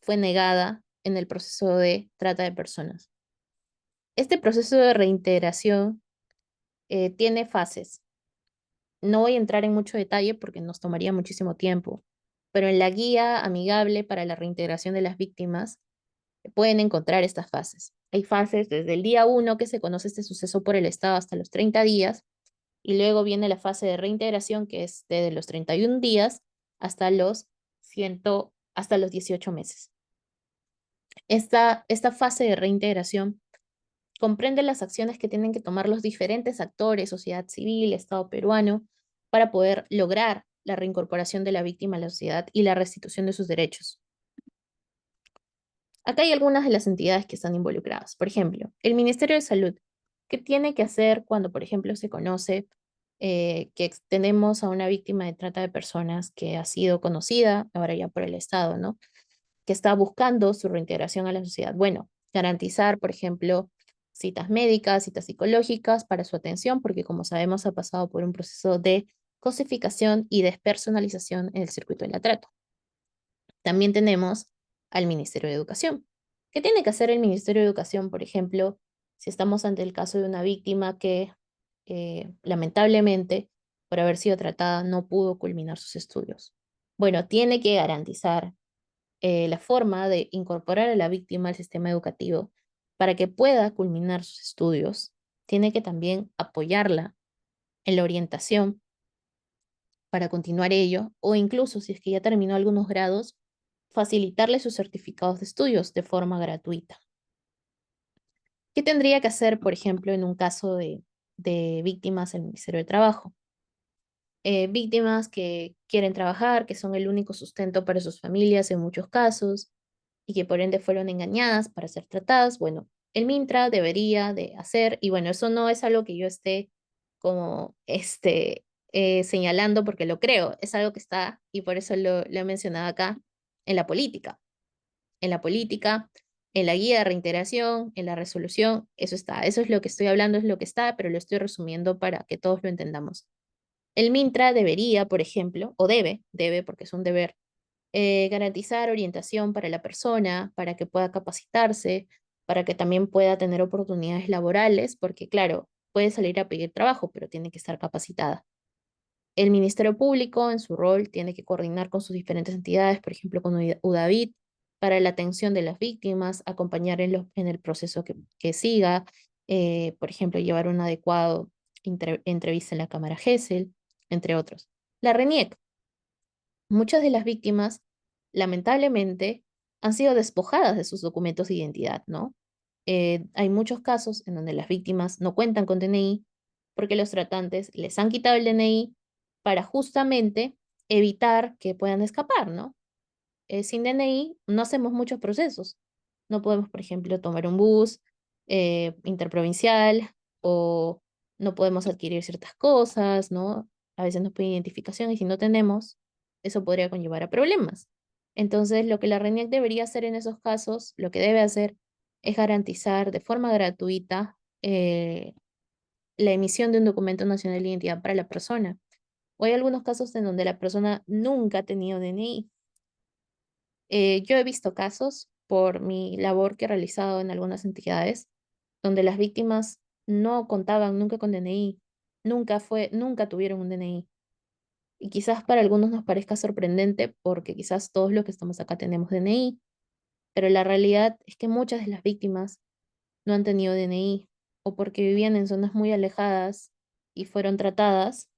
fue negada en el proceso de trata de personas. Este proceso de reintegración tiene fases. No voy a entrar en mucho detalle porque nos tomaría muchísimo tiempo, pero en la guía amigable para la reintegración de las víctimas pueden encontrar estas fases. Hay fases desde el día 1 que se conoce este suceso por el Estado hasta los 30 días, y luego viene la fase de reintegración que es desde los 31 días hasta los 100, hasta los 18 meses. Esta fase de reintegración comprende las acciones que tienen que tomar los diferentes actores, sociedad civil, Estado peruano, para poder lograr la reincorporación de la víctima a la sociedad y la restitución de sus derechos. Acá hay algunas de las entidades que están involucradas. Por ejemplo, el Ministerio de Salud. ¿Qué tiene que hacer cuando, por ejemplo, se conoce que tenemos a una víctima de trata de personas que ha sido conocida, ahora ya por el Estado, ¿no? Que está buscando su reintegración a la sociedad? Bueno, garantizar, por ejemplo, citas médicas, citas psicológicas para su atención, porque como sabemos ha pasado por un proceso de cosificación y despersonalización en el circuito de la trata. También tenemos al Ministerio de Educación. ¿Qué tiene que hacer el Ministerio de Educación, por ejemplo, si estamos ante el caso de una víctima que lamentablemente, por haber sido tratada, no pudo culminar sus estudios? Bueno, tiene que garantizar la forma de incorporar a la víctima al sistema educativo para que pueda culminar sus estudios. Tiene que también apoyarla en la orientación para continuar ello, o incluso si es que ya terminó algunos grados, facilitarle sus certificados de estudios de forma gratuita. ¿Qué tendría que hacer, por ejemplo, en un caso de víctimas el Ministerio de Trabajo? Víctimas que quieren trabajar, que son el único sustento para sus familias en muchos casos y que por ende fueron engañadas para ser tratadas. Bueno, el Mintra debería de hacer, y bueno, eso no es algo que yo esté como señalando porque lo creo, es algo que está, y por eso lo he mencionado acá, en la política. En la política, en la guía de reintegración, en la resolución, eso está. Eso es lo que estoy hablando, es lo que está, pero lo estoy resumiendo para que todos lo entendamos. El Mintra debería, por ejemplo, o debe porque es un deber, garantizar orientación para la persona, para que pueda capacitarse, para que también pueda tener oportunidades laborales, porque claro, puede salir a pedir trabajo, pero tiene que estar capacitada. El Ministerio Público, en su rol, tiene que coordinar con sus diferentes entidades, por ejemplo, con UDAVIT, para la atención de las víctimas, acompañar en el proceso que siga, por ejemplo, llevar un adecuado entrevista en la Cámara GESEL, entre otros. La RENIEC. Muchas de las víctimas, lamentablemente, han sido despojadas de sus documentos de identidad, ¿no? Hay muchos casos en donde las víctimas no cuentan con DNI porque los tratantes les han quitado el DNI para justamente evitar que puedan escapar, ¿no? Sin DNI no hacemos muchos procesos. No podemos, por ejemplo, tomar un bus interprovincial o no podemos adquirir ciertas cosas, ¿no? A veces nos piden identificación y si no tenemos, eso podría conllevar a problemas. Entonces, lo que la RENIEC debería hacer en esos casos, lo que debe hacer es garantizar de forma gratuita la emisión de un documento nacional de identidad para la persona. O hay algunos casos en donde la persona nunca ha tenido DNI. Yo he visto casos por mi labor que he realizado en algunas entidades donde las víctimas no contaban nunca con DNI, nunca tuvieron un DNI. Y quizás para algunos nos parezca sorprendente porque quizás todos los que estamos acá tenemos DNI, pero la realidad es que muchas de las víctimas no han tenido DNI o porque vivían en zonas muy alejadas y fueron tratadas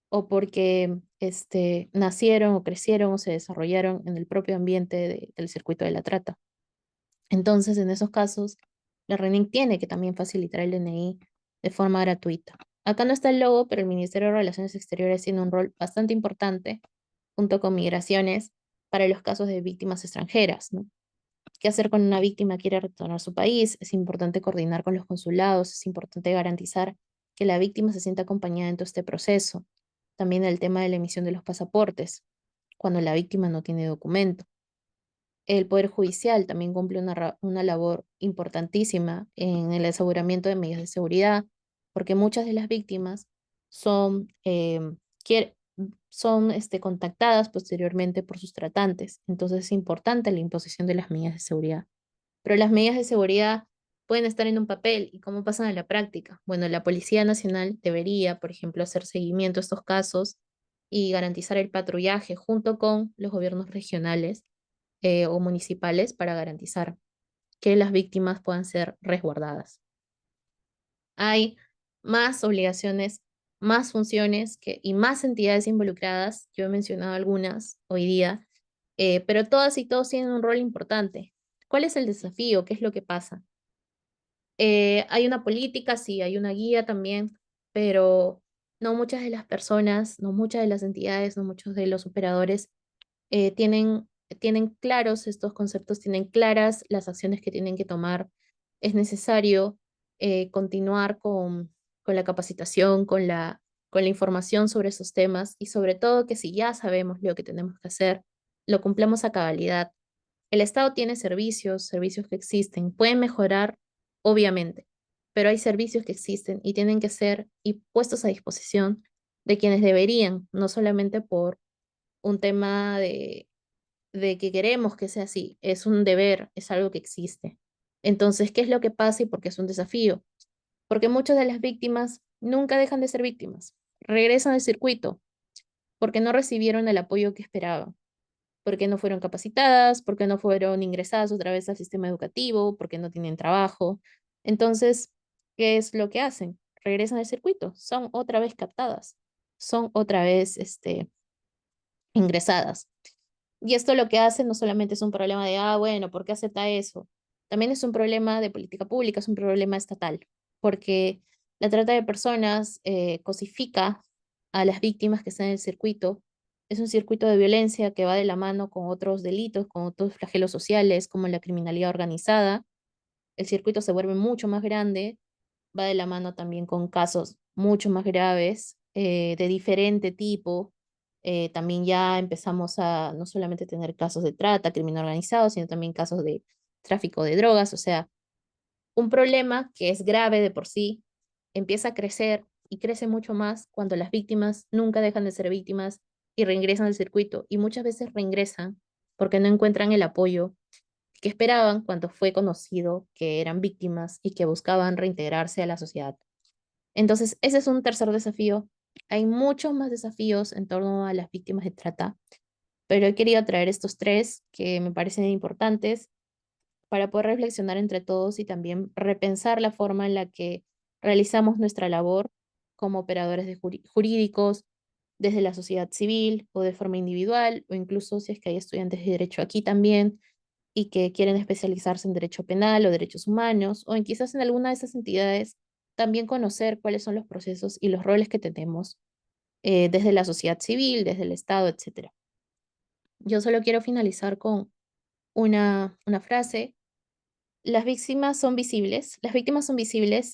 o porque nacieron o crecieron o se desarrollaron en el propio ambiente del circuito de la trata. Entonces, en esos casos, la RENIC tiene que también facilitar el DNI de forma gratuita. Acá no está el logo, pero el Ministerio de Relaciones Exteriores tiene un rol bastante importante, junto con Migraciones, para los casos de víctimas extranjeras, ¿no? ¿Qué hacer cuando una víctima quiere retornar a su país? Es importante coordinar con los consulados, es importante garantizar que la víctima se sienta acompañada en todo este proceso. También el tema de la emisión de los pasaportes, cuando la víctima no tiene documento. El Poder Judicial también cumple una labor importantísima en el aseguramiento de medidas de seguridad, porque muchas de las víctimas son, quier- son contactadas posteriormente por sus tratantes. Entonces es importante la imposición de las medidas de seguridad. Pero las medidas de seguridad pueden estar en un papel y cómo pasan a la práctica. Bueno, la Policía Nacional debería, por ejemplo, hacer seguimiento a estos casos y garantizar el patrullaje junto con los gobiernos regionales o municipales para garantizar que las víctimas puedan ser resguardadas. Hay más obligaciones, más funciones y más entidades involucradas. Yo he mencionado algunas hoy día, pero todas y todos tienen un rol importante. ¿Cuál es el desafío? ¿Qué es lo que pasa? Hay una política, sí, hay una guía también, pero no muchas de las personas, no muchas de las entidades, no muchos de los operadores tienen claros estos conceptos, tienen claras las acciones que tienen que tomar. Es necesario continuar con la capacitación, con la información sobre esos temas y sobre todo que si ya sabemos lo que tenemos que hacer, lo cumplamos a cabalidad. El Estado tiene servicios, servicios que existen, pueden mejorar, obviamente, pero hay servicios que existen y tienen que ser y puestos a disposición de quienes deberían, no solamente por un tema de que queremos que sea así, es un deber, es algo que existe. Entonces, ¿qué es lo que pasa y por qué es un desafío? Porque muchas de las víctimas nunca dejan de ser víctimas, regresan al circuito porque no recibieron el apoyo que esperaban, porque no fueron capacitadas, porque no fueron ingresadas otra vez al sistema educativo, porque no tienen trabajo. Entonces, ¿qué es lo que hacen? Regresan al circuito, son otra vez captadas, son otra vez ingresadas. Y esto lo que hace no solamente es un problema de, bueno, ¿por qué acepta eso? También es un problema de política pública, es un problema estatal, porque la trata de personas cosifica a las víctimas que están en el circuito. Es un circuito de violencia que va de la mano con otros delitos, con otros flagelos sociales, como la criminalidad organizada. El circuito se vuelve mucho más grande, va de la mano también con casos mucho más graves, de diferente tipo. También ya empezamos a no solamente tener casos de trata, crimen organizado, sino también casos de tráfico de drogas. O sea, un problema que es grave de por sí empieza a crecer y crece mucho más cuando las víctimas nunca dejan de ser víctimas y reingresan al circuito. Y muchas veces reingresan porque no encuentran el apoyo que esperaban cuando fue conocido que eran víctimas y que buscaban reintegrarse a la sociedad. Entonces, ese es un tercer desafío. Hay muchos más desafíos en torno a las víctimas de trata, pero he querido traer estos tres que me parecen importantes para poder reflexionar entre todos y también repensar la forma en la que realizamos nuestra labor como operadores de jurídicos, desde la sociedad civil o de forma individual, o incluso si es que hay estudiantes de derecho aquí también, y que quieren especializarse en derecho penal o derechos humanos, o en quizás en alguna de esas entidades, también conocer cuáles son los procesos y los roles que tenemos desde la sociedad civil, desde el Estado, etcétera. Yo solo quiero finalizar con una frase. Las víctimas son visibles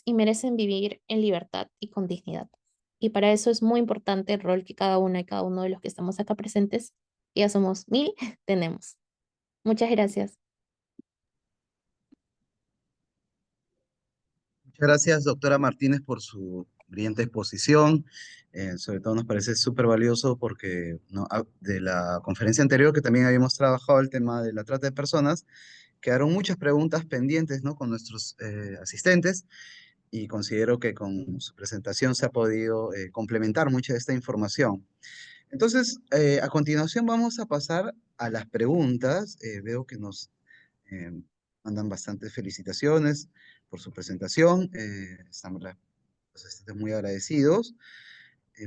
y merecen vivir en libertad y con dignidad. Y para eso es muy importante el rol que cada una y cada uno de los que estamos acá presentes, que ya somos 1000, tenemos. Muchas gracias. Muchas gracias, doctora Martínez, por su brillante exposición. Sobre todo nos parece súper valioso porque ¿no? De la conferencia anterior que también habíamos trabajado el tema de la trata de personas, quedaron muchas preguntas pendientes, ¿no? con nuestros asistentes y considero que con su presentación se ha podido complementar mucha de esta información. Entonces, a continuación vamos a pasar a las preguntas. Veo que nos eh, mandan bastantes felicitaciones por su presentación. Estamos los asistentes muy agradecidos.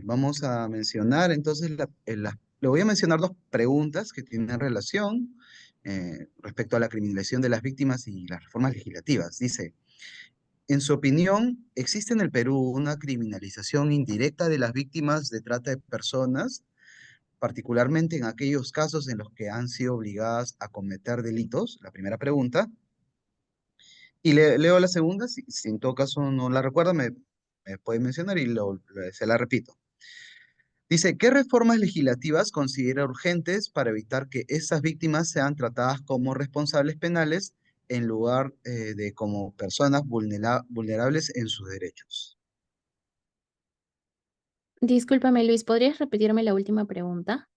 Vamos a mencionar entonces, le voy a mencionar dos preguntas que tienen relación respecto a la criminalización de las víctimas y las reformas legislativas. Dice, en su opinión, ¿existe en el Perú una criminalización indirecta de las víctimas de trata de personas, particularmente en aquellos casos en los que han sido obligadas a cometer delitos? La primera pregunta. Y leo la segunda, si en todo caso no la recuerda, me puede mencionar y se la repito. Dice, ¿qué reformas legislativas considera urgentes para evitar que estas víctimas sean tratadas como responsables penales en lugar de como personas vulnerables en sus derechos? Discúlpame, Luis, ¿podrías repetirme la última pregunta?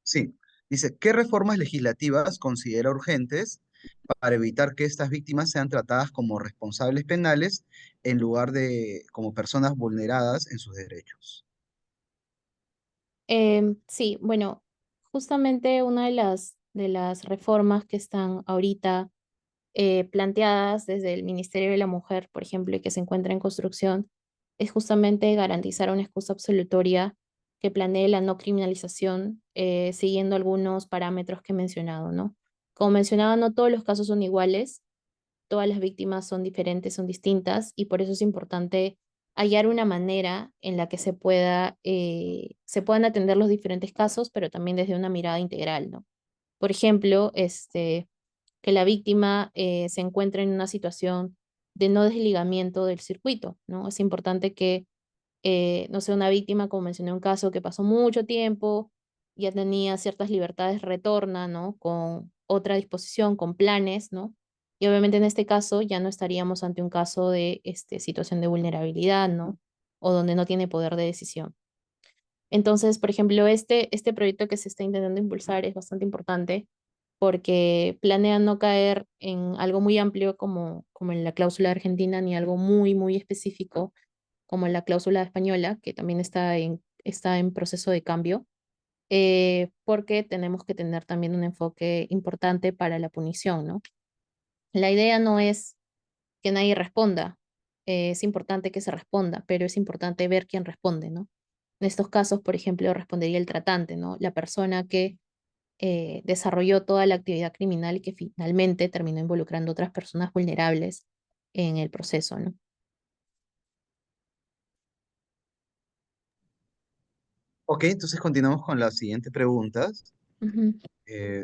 Sí, dice, ¿qué reformas legislativas considera urgentes para evitar que estas víctimas sean tratadas como responsables penales en lugar de como personas vulneradas en sus derechos? Sí, bueno, justamente una de las reformas que están ahorita planteadas desde el Ministerio de la Mujer, por ejemplo, y que se encuentra en construcción, es justamente garantizar una excusa absolutoria que planee la no criminalización, siguiendo algunos parámetros que he mencionado, ¿no? Como mencionaba, no todos los casos son iguales, todas las víctimas son diferentes, son distintas, y por eso es importante hallar una manera en la que se puedan atender los diferentes casos, pero también desde una mirada integral, ¿no? Por ejemplo, que la víctima se encuentre en una situación de no desligamiento del circuito, ¿no? Es importante que no sea una víctima, como mencioné, un caso que pasó mucho tiempo, ya tenía ciertas libertades, retorna, ¿no? Con otra disposición, con planes, ¿no? Y obviamente en este caso ya no estaríamos ante un caso de situación de vulnerabilidad, ¿no? O donde no tiene poder de decisión. Entonces, por ejemplo, este proyecto que se está intentando impulsar es bastante importante porque planea no caer en algo muy amplio como en la cláusula argentina, ni algo muy, muy específico como en la cláusula española, que también está en proceso de cambio, porque tenemos que tener también un enfoque importante para la punición, ¿no? La idea no es que nadie responda, es importante que se responda, pero es importante ver quién responde, ¿no? En estos casos, por ejemplo, respondería el tratante, ¿no? La persona que desarrolló toda la actividad criminal y que finalmente terminó involucrando a otras personas vulnerables en el proceso, ¿no? Ok, entonces continuamos con las siguientes preguntas. Ujú.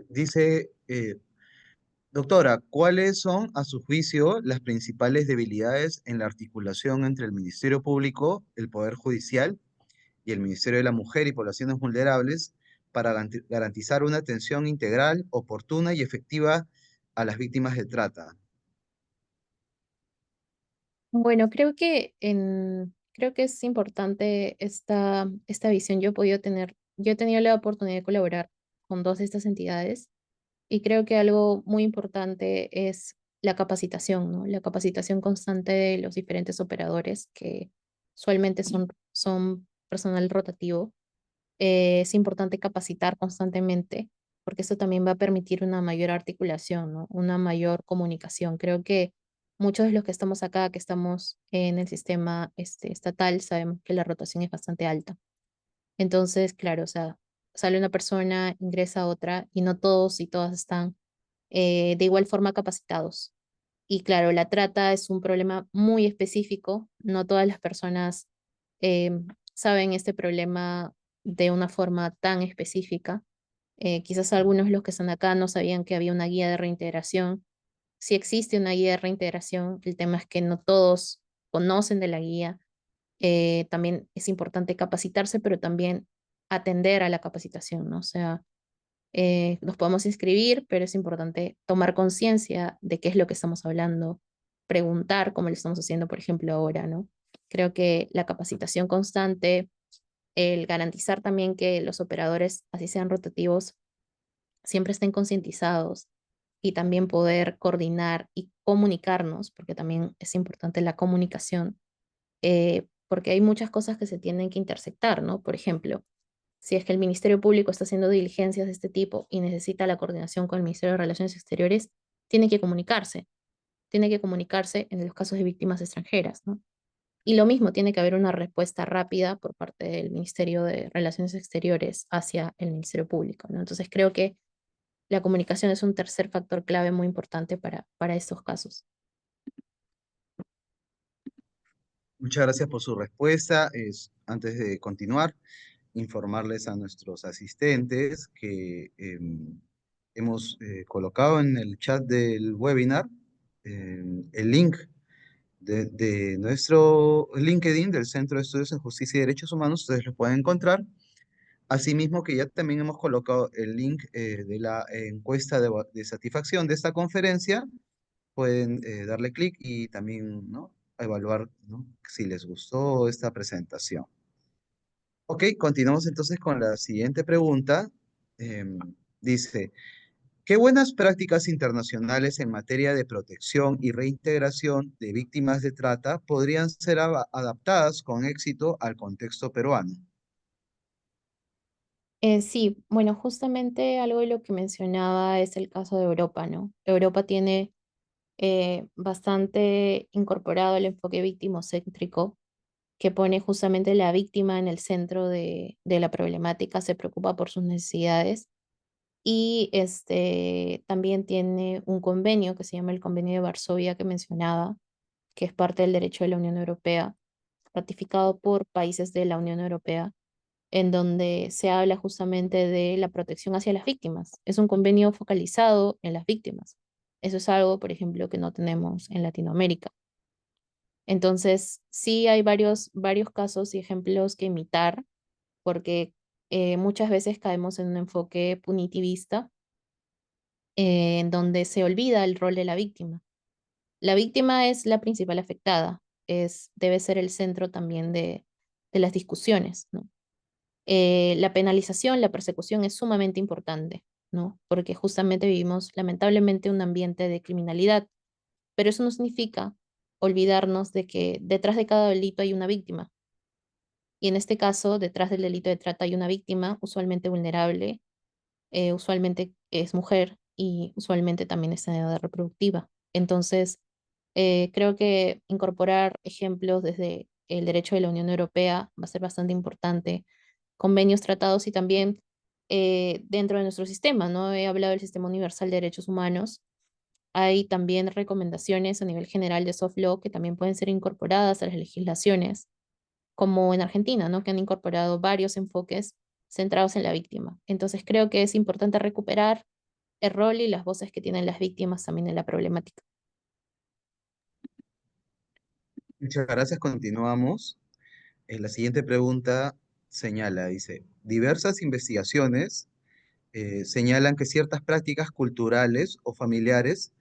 Dice, doctora, ¿cuáles son, a su juicio, las principales debilidades en la articulación entre el Ministerio Público, el Poder Judicial y el Ministerio de la Mujer y Poblaciones Vulnerables para garantizar una atención integral, oportuna y efectiva a las víctimas de trata? Bueno, creo que es importante esta visión. Yo he tenido la oportunidad de colaborar con dos de estas entidades y creo que algo muy importante es la capacitación, ¿no? La capacitación constante de los diferentes operadores que usualmente son personal rotativo. Es importante capacitar constantemente porque eso también va a permitir una mayor articulación, ¿no? Una mayor comunicación. Creo que muchos de los que estamos acá, que estamos en el sistema estatal, sabemos que la rotación es bastante alta. Entonces, claro, o sea, sale una persona, ingresa otra y no todos y todas están de igual forma capacitados. Y claro, la trata es un problema muy específico, no todas las personas eh, saben este problema de una forma tan específica. Quizás algunos los que están acá no sabían que había una guía de reintegración. Sí existe una guía de reintegración, el tema es que no todos conocen de la guía. También es importante capacitarse, pero también atender a la capacitación, ¿no? O sea, nos podemos inscribir, pero es importante tomar conciencia de qué es lo que estamos hablando, preguntar como lo estamos haciendo, por ejemplo, ahora, ¿no? Creo que la capacitación constante, el garantizar también que los operadores, así sean rotativos, siempre estén concientizados y también poder coordinar y comunicarnos, porque también es importante la comunicación, porque hay muchas cosas que se tienen que intersectar, ¿no? Por ejemplo, si es que el Ministerio Público está haciendo diligencias de este tipo y necesita la coordinación con el Ministerio de Relaciones Exteriores, tiene que comunicarse, tiene que comunicarse en los casos de víctimas extranjeras, ¿no? Y lo mismo, tiene que haber una respuesta rápida por parte del Ministerio de Relaciones Exteriores hacia el Ministerio Público, ¿no? Entonces creo que la comunicación es un tercer factor clave muy importante para estos casos. Muchas gracias por su respuesta. Antes de continuar, informarles a nuestros asistentes que hemos colocado en el chat del webinar el link de nuestro LinkedIn del Centro de Estudios en Justicia y Derechos Humanos. Ustedes lo pueden encontrar. Asimismo que ya también hemos colocado el link de la encuesta de satisfacción de esta conferencia. Pueden darle clic y también, ¿no?, evaluar, ¿no?, si les gustó esta presentación. Ok, continuamos entonces con la siguiente pregunta. Em, Dice, ¿qué buenas prácticas internacionales en materia de protección y reintegración de víctimas de trata podrían ser adaptadas con éxito al contexto peruano? Sí, bueno, justamente algo de lo que mencionaba es el caso de Europa, ¿no? Europa tiene bastante incorporado el enfoque victimocéntrico que pone justamente la víctima en el centro de la problemática, se preocupa por sus necesidades y también tiene un convenio que se llama el Convenio de Varsovia que mencionaba, que es parte del derecho de la Unión Europea, ratificado por países de la Unión Europea, en donde se habla justamente de la protección hacia las víctimas. Es un convenio focalizado en las víctimas. Eso es algo, por ejemplo, que no tenemos en Latinoamérica. Entonces, sí hay varios casos y ejemplos que imitar, porque muchas veces caemos en un enfoque punitivista, en donde se olvida el rol de la víctima. La víctima es la principal afectada, debe ser el centro también de las discusiones, ¿no? La penalización, la persecución es sumamente importante, ¿no? Porque justamente vivimos lamentablemente un ambiente de criminalidad, pero eso no significa olvidarnos de que detrás de cada delito hay una víctima. Y en este caso, detrás del delito de trata hay una víctima, usualmente vulnerable, usualmente es mujer y usualmente también está en edad reproductiva. Entonces, creo que incorporar ejemplos desde el derecho de la Unión Europea va a ser bastante importante, convenios, tratados y también dentro de nuestro sistema, ¿no? He hablado del Sistema Universal de Derechos Humanos. Hay también recomendaciones a nivel general de soft law que también pueden ser incorporadas a las legislaciones, como en Argentina, ¿no? Que han incorporado varios enfoques centrados en la víctima. Entonces creo que es importante recuperar el rol y las voces que tienen las víctimas también en la problemática. Muchas gracias. Continuamos. La siguiente pregunta señala, dice, diversas investigaciones señalan que ciertas prácticas culturales o familiares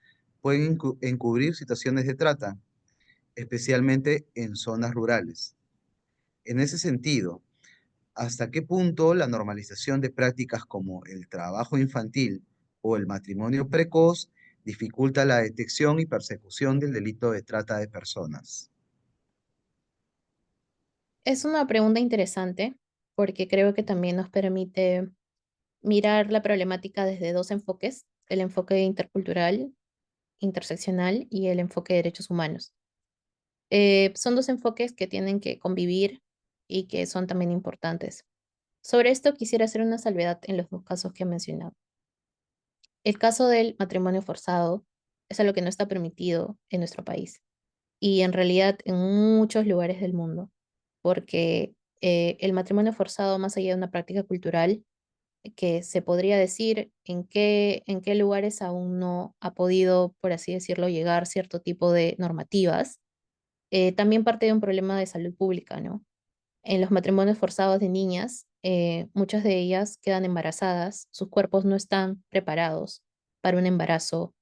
pueden encubrir situaciones de trata, especialmente en zonas rurales. En ese sentido, ¿hasta qué punto la normalización de prácticas como el trabajo infantil o el matrimonio precoz dificulta la detección y persecución del delito de trata de personas? Es una pregunta interesante porque creo que también nos permite mirar la problemática desde dos enfoques, el enfoque intercultural, interseccional y el enfoque de derechos humanos. Son dos enfoques que tienen que convivir y que son también importantes. Sobre esto quisiera hacer una salvedad en los dos casos que he mencionado. El caso del matrimonio forzado es algo que no está permitido en nuestro país y en realidad en muchos lugares del mundo, porque el matrimonio forzado, más allá de una práctica cultural, que se podría decir en qué lugares aún no ha podido, por así decirlo, llegar cierto tipo de normativas, también parte de un problema de salud pública, ¿no? En los matrimonios forzados de niñas, muchas de ellas quedan embarazadas, sus cuerpos no están preparados para un embarazo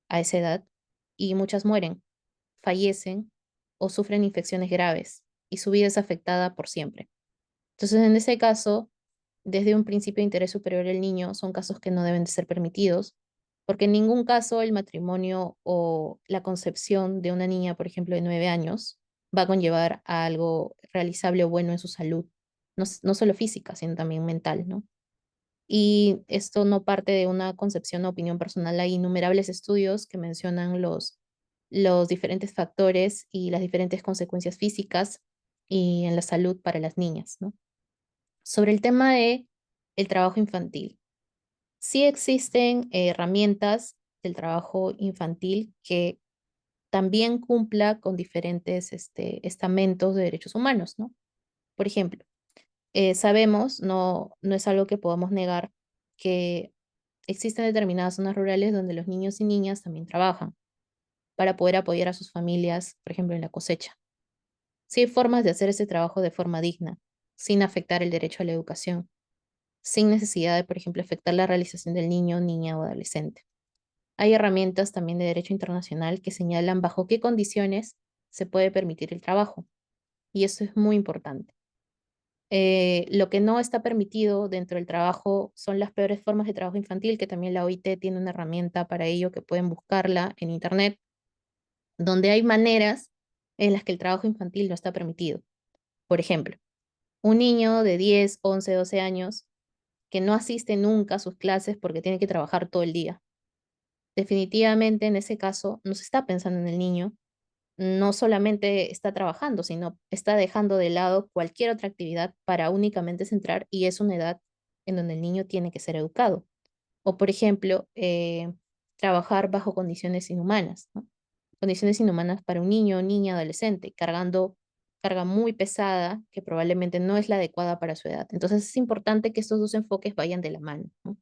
a esa edad y muchas mueren, fallecen o sufren infecciones graves y su vida es afectada por siempre. Entonces, en ese caso, desde un principio de interés superior del niño, son casos que no deben de ser permitidos, porque en ningún caso el matrimonio o la concepción de una niña, por ejemplo, de 9 años, va a conllevar a algo realizable o bueno en su salud, no solo física, sino también mental, ¿no? Y esto no parte de una concepción o opinión personal. Hay innumerables estudios que mencionan los diferentes factores y las diferentes consecuencias físicas y en la salud para las niñas, ¿no? Sobre el tema de el trabajo infantil. Sí existen herramientas del trabajo infantil que también cumpla con diferentes estamentos de derechos humanos, ¿no? Por ejemplo, sabemos, no es algo que podamos negar, que existen determinadas zonas rurales donde los niños y niñas también trabajan para poder apoyar a sus familias, por ejemplo, en la cosecha. Sí hay formas de hacer ese trabajo de forma digna, sin afectar el derecho a la educación, sin necesidad de, por ejemplo, afectar la realización del niño, niña o adolescente. Hay herramientas también de derecho internacional que señalan bajo qué condiciones se puede permitir el trabajo, y eso es muy importante. Lo que no está permitido dentro del trabajo son las peores formas de trabajo infantil, que también la OIT tiene una herramienta para ello que pueden buscarla en Internet, donde hay maneras en las que el trabajo infantil no está permitido. Por ejemplo, un niño de 10, 11, 12 años que no asiste nunca a sus clases porque tiene que trabajar todo el día. Definitivamente en ese caso no se está pensando en el niño, no solamente está trabajando, sino está dejando de lado cualquier otra actividad para únicamente centrar y es una edad en donde el niño tiene que ser educado. O, por ejemplo, trabajar bajo condiciones inhumanas, ¿no? Condiciones inhumanas para un niño, niña, adolescente, cargando carga muy pesada que probablemente no es la adecuada para su edad. Entonces es importante que estos dos enfoques vayan de la mano, ¿no?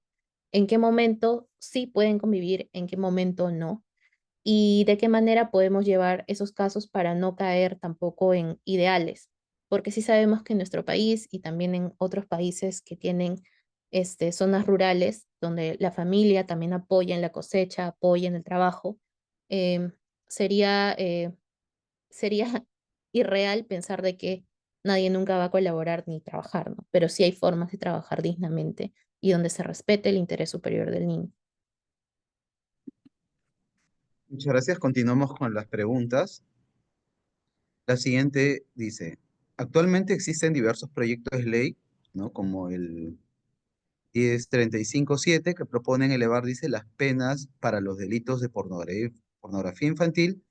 En qué momento sí pueden convivir, en qué momento no, y de qué manera podemos llevar esos casos para no caer tampoco en ideales, porque sí sabemos que en nuestro país y también en otros países que tienen zonas rurales donde la familia también apoya en la cosecha, apoya en el trabajo, em, sería, sería irreal pensar de que nadie nunca va a colaborar ni trabajar, ¿no? Pero sí hay formas de trabajar dignamente y donde se respete el interés superior del niño. Muchas gracias. Continuamos con las preguntas. La siguiente dice, actualmente existen diversos proyectos de ley, ¿no? Como el 1035-7, que proponen elevar, dice, las penas para los delitos de pornografía infantil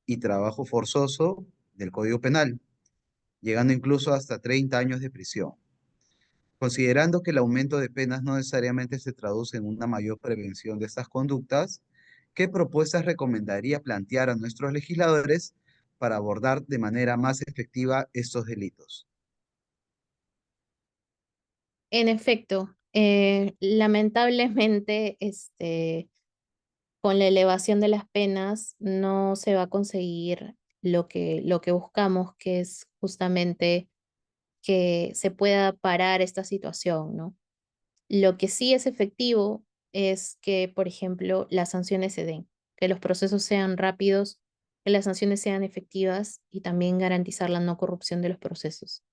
y trabajo forzoso del Código Penal, llegando incluso hasta 30 años de prisión. Considerando que el aumento de penas no necesariamente se traduce en una mayor prevención de estas conductas, ¿qué propuestas recomendaría plantear a nuestros legisladores para abordar de manera más efectiva estos delitos? En efecto, lamentablemente, con la elevación de las penas no se va a conseguir lo que buscamos, que es justamente que se pueda parar esta situación, ¿no? Lo que sí es efectivo es que, por ejemplo, las sanciones se den, que los procesos sean rápidos, que las sanciones sean efectivas y también garantizar la no corrupción de los procesos.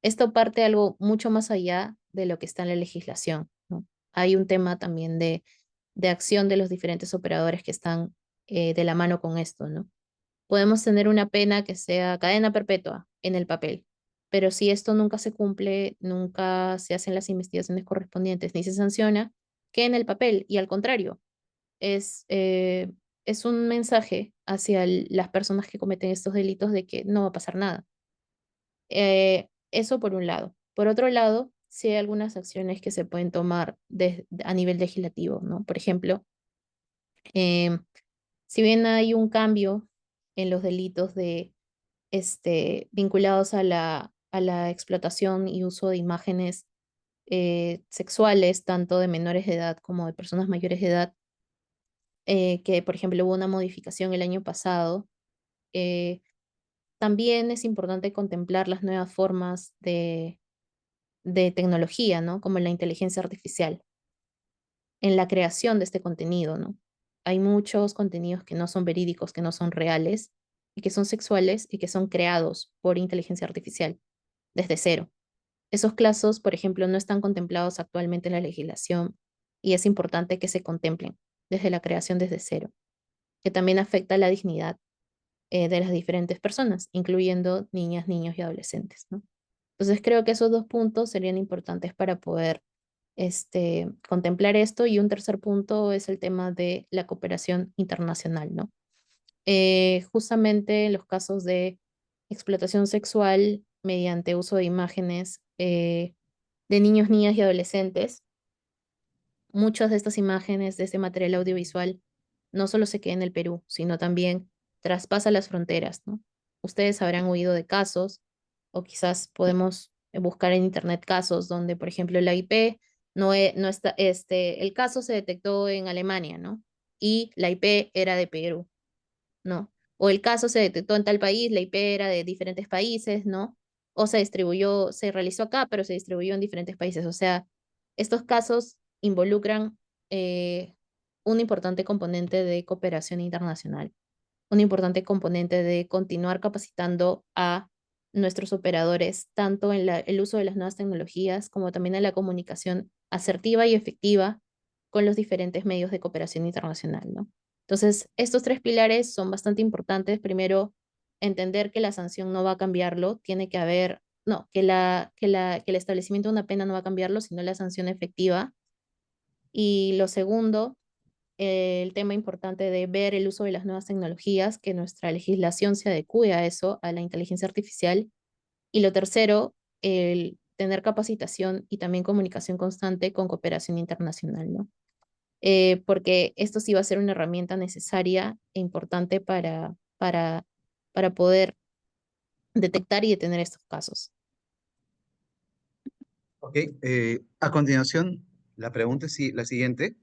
Esto parte de algo mucho más allá de lo que está en la legislación, ¿no? Hay un tema también de acción de los diferentes operadores que están de la mano con esto, ¿no? Podemos tener una pena que sea cadena perpetua en el papel, pero si esto nunca se cumple, nunca se hacen las investigaciones correspondientes ni se sanciona, queda en el papel y al contrario, es, eh, es un mensaje hacia las personas que cometen estos delitos de que no va a pasar nada. Eso por un lado. Por otro lado, sí hay algunas acciones que se pueden tomar a nivel legislativo, ¿no? Por ejemplo, Em, si bien hay un cambio en los delitos vinculados a la explotación y uso de imágenes sexuales, tanto de menores de edad como de personas mayores de edad, que por ejemplo hubo una modificación el año pasado. eh, También es importante contemplar las nuevas formas de tecnología, ¿no? Como la inteligencia artificial, en la creación de este contenido, ¿no? Hay muchos contenidos que no son verídicos, que no son reales, y que son sexuales y que son creados por inteligencia artificial desde cero. Esos casos, por ejemplo, no están contemplados actualmente en la legislación y es importante que se contemplen desde la creación desde cero, que también afecta la dignidad de las diferentes personas, incluyendo niñas, niños y adolescentes, ¿no? Entonces creo que esos dos puntos serían importantes para poder contemplar esto. Y un tercer punto es el tema de la cooperación internacional, ¿no? Justamente en los casos de explotación sexual mediante uso de imágenes de niños, niñas y adolescentes, muchas de estas imágenes, de este material audiovisual, no solo se queda en el Perú, sino también traspasa las fronteras, ¿no? Ustedes habrán oído de casos, o quizás podemos buscar en internet casos donde, por ejemplo, la IP no está, el caso se detectó en Alemania, ¿no? Y la IP era de Perú, ¿no? O el caso se detectó en tal país, la IP era de diferentes países, ¿no? O se distribuyó, se realizó acá, pero se distribuyó en diferentes países. O sea, estos casos involucran un importante componente de cooperación internacional, un importante componente de continuar capacitando a nuestros operadores, tanto en el uso de las nuevas tecnologías como también en la comunicación asertiva y efectiva con los diferentes medios de cooperación internacional, ¿no? Entonces, estos tres pilares son bastante importantes. Primero, entender que la sanción no va a cambiarlo, tiene que haber, no, que el establecimiento de una pena no va a cambiarlo, sino la sanción efectiva. Y lo segundo, el tema importante de ver el uso de las nuevas tecnologías, que nuestra legislación se adecue a eso, a la inteligencia artificial. Y lo tercero, el tener capacitación y también comunicación constante con cooperación internacional, ¿no? Porque esto sí va a ser una herramienta necesaria e importante para poder detectar y detener estos casos. Ok, a continuación, la pregunta es la siguiente.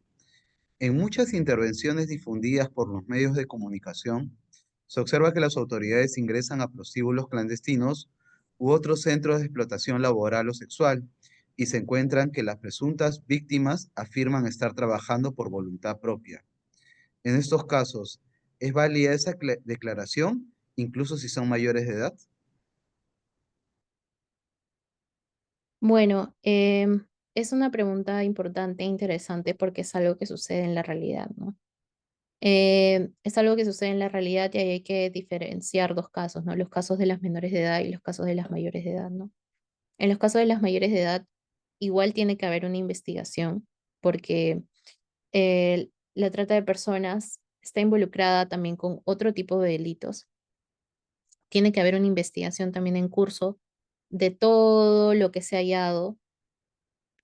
En muchas intervenciones difundidas por los medios de comunicación, se observa que las autoridades ingresan a prostíbulos clandestinos u otros centros de explotación laboral o sexual y se encuentran que las presuntas víctimas afirman estar trabajando por voluntad propia. En estos casos, ¿es válida esa declaración, incluso si son mayores de edad? Bueno, es una pregunta importante e interesante porque es algo que sucede en la realidad, ¿no? Es algo que sucede en la realidad y ahí hay que diferenciar dos casos, ¿no? Los casos de las menores de edad y los casos de las mayores de edad, ¿no? En los casos de las mayores de edad, igual tiene que haber una investigación porque la trata de personas está involucrada también con otro tipo de delitos. Tiene que haber una investigación también en curso de todo lo que se ha hallado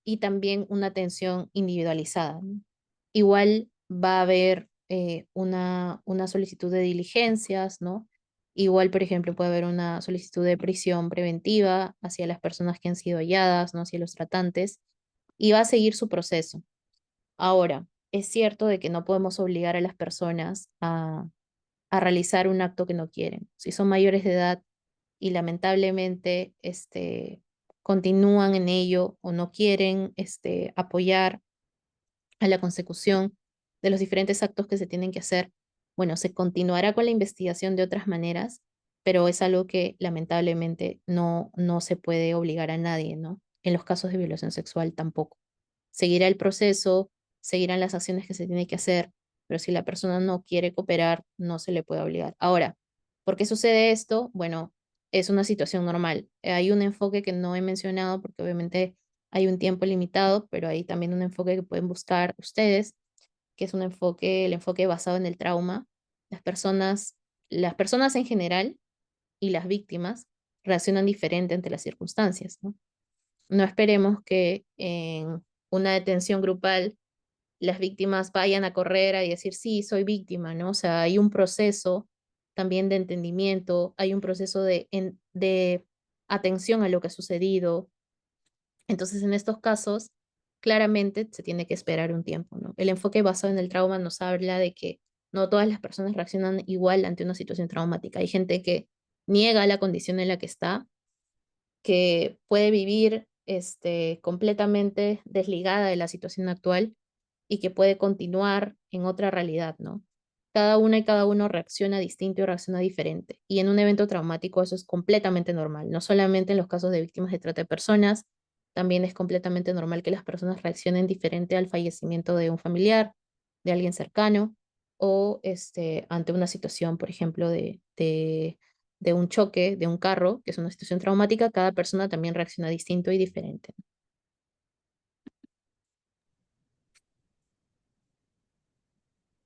y también una atención individualizada, ¿no? Igual va a haber una solicitud de diligencias, ¿no? Igual, por ejemplo, puede haber una solicitud de prisión preventiva hacia las personas que han sido halladas, ¿no? Hacia los tratantes, y va a seguir su proceso. Ahora, es cierto de que no podemos obligar a las personas a realizar un acto que no quieren. Si son mayores de edad y lamentablemente continúan en ello o no quieren apoyar a la consecución de los diferentes actos que se tienen que hacer, bueno, se continuará con la investigación de otras maneras, pero es algo que lamentablemente no se puede obligar a nadie, ¿no? En los casos de violación sexual tampoco. Seguirá el proceso, seguirán las acciones que se tienen que hacer, pero si la persona no quiere cooperar, no se le puede obligar. Ahora, ¿por qué sucede esto? Bueno, es una situación normal. Hay un enfoque que no he mencionado porque obviamente hay un tiempo limitado, pero hay también un enfoque que pueden buscar ustedes, que es un enfoque, el enfoque basado en el trauma. Las personas en general y las víctimas reaccionan diferente ante las circunstancias, ¿no? No esperemos que en una detención grupal las víctimas vayan a correr y decir, sí, soy víctima, ¿no? O sea, hay un proceso también de entendimiento, hay un proceso de atención a lo que ha sucedido. Entonces, en estos casos, claramente se tiene que esperar un tiempo, ¿no? El enfoque basado en el trauma nos habla de que no todas las personas reaccionan igual ante una situación traumática. Hay gente que niega la condición en la que está, que puede vivir completamente desligada de la situación actual y que puede continuar en otra realidad, ¿no? Cada una y cada uno reacciona distinto y reacciona diferente. Y en un evento traumático eso es completamente normal, no solamente en los casos de víctimas de trata de personas, también es completamente normal que las personas reaccionen diferente al fallecimiento de un familiar, de alguien cercano, o ante una situación, por ejemplo, de un choque de un carro, que es una situación traumática, cada persona también reacciona distinto y diferente.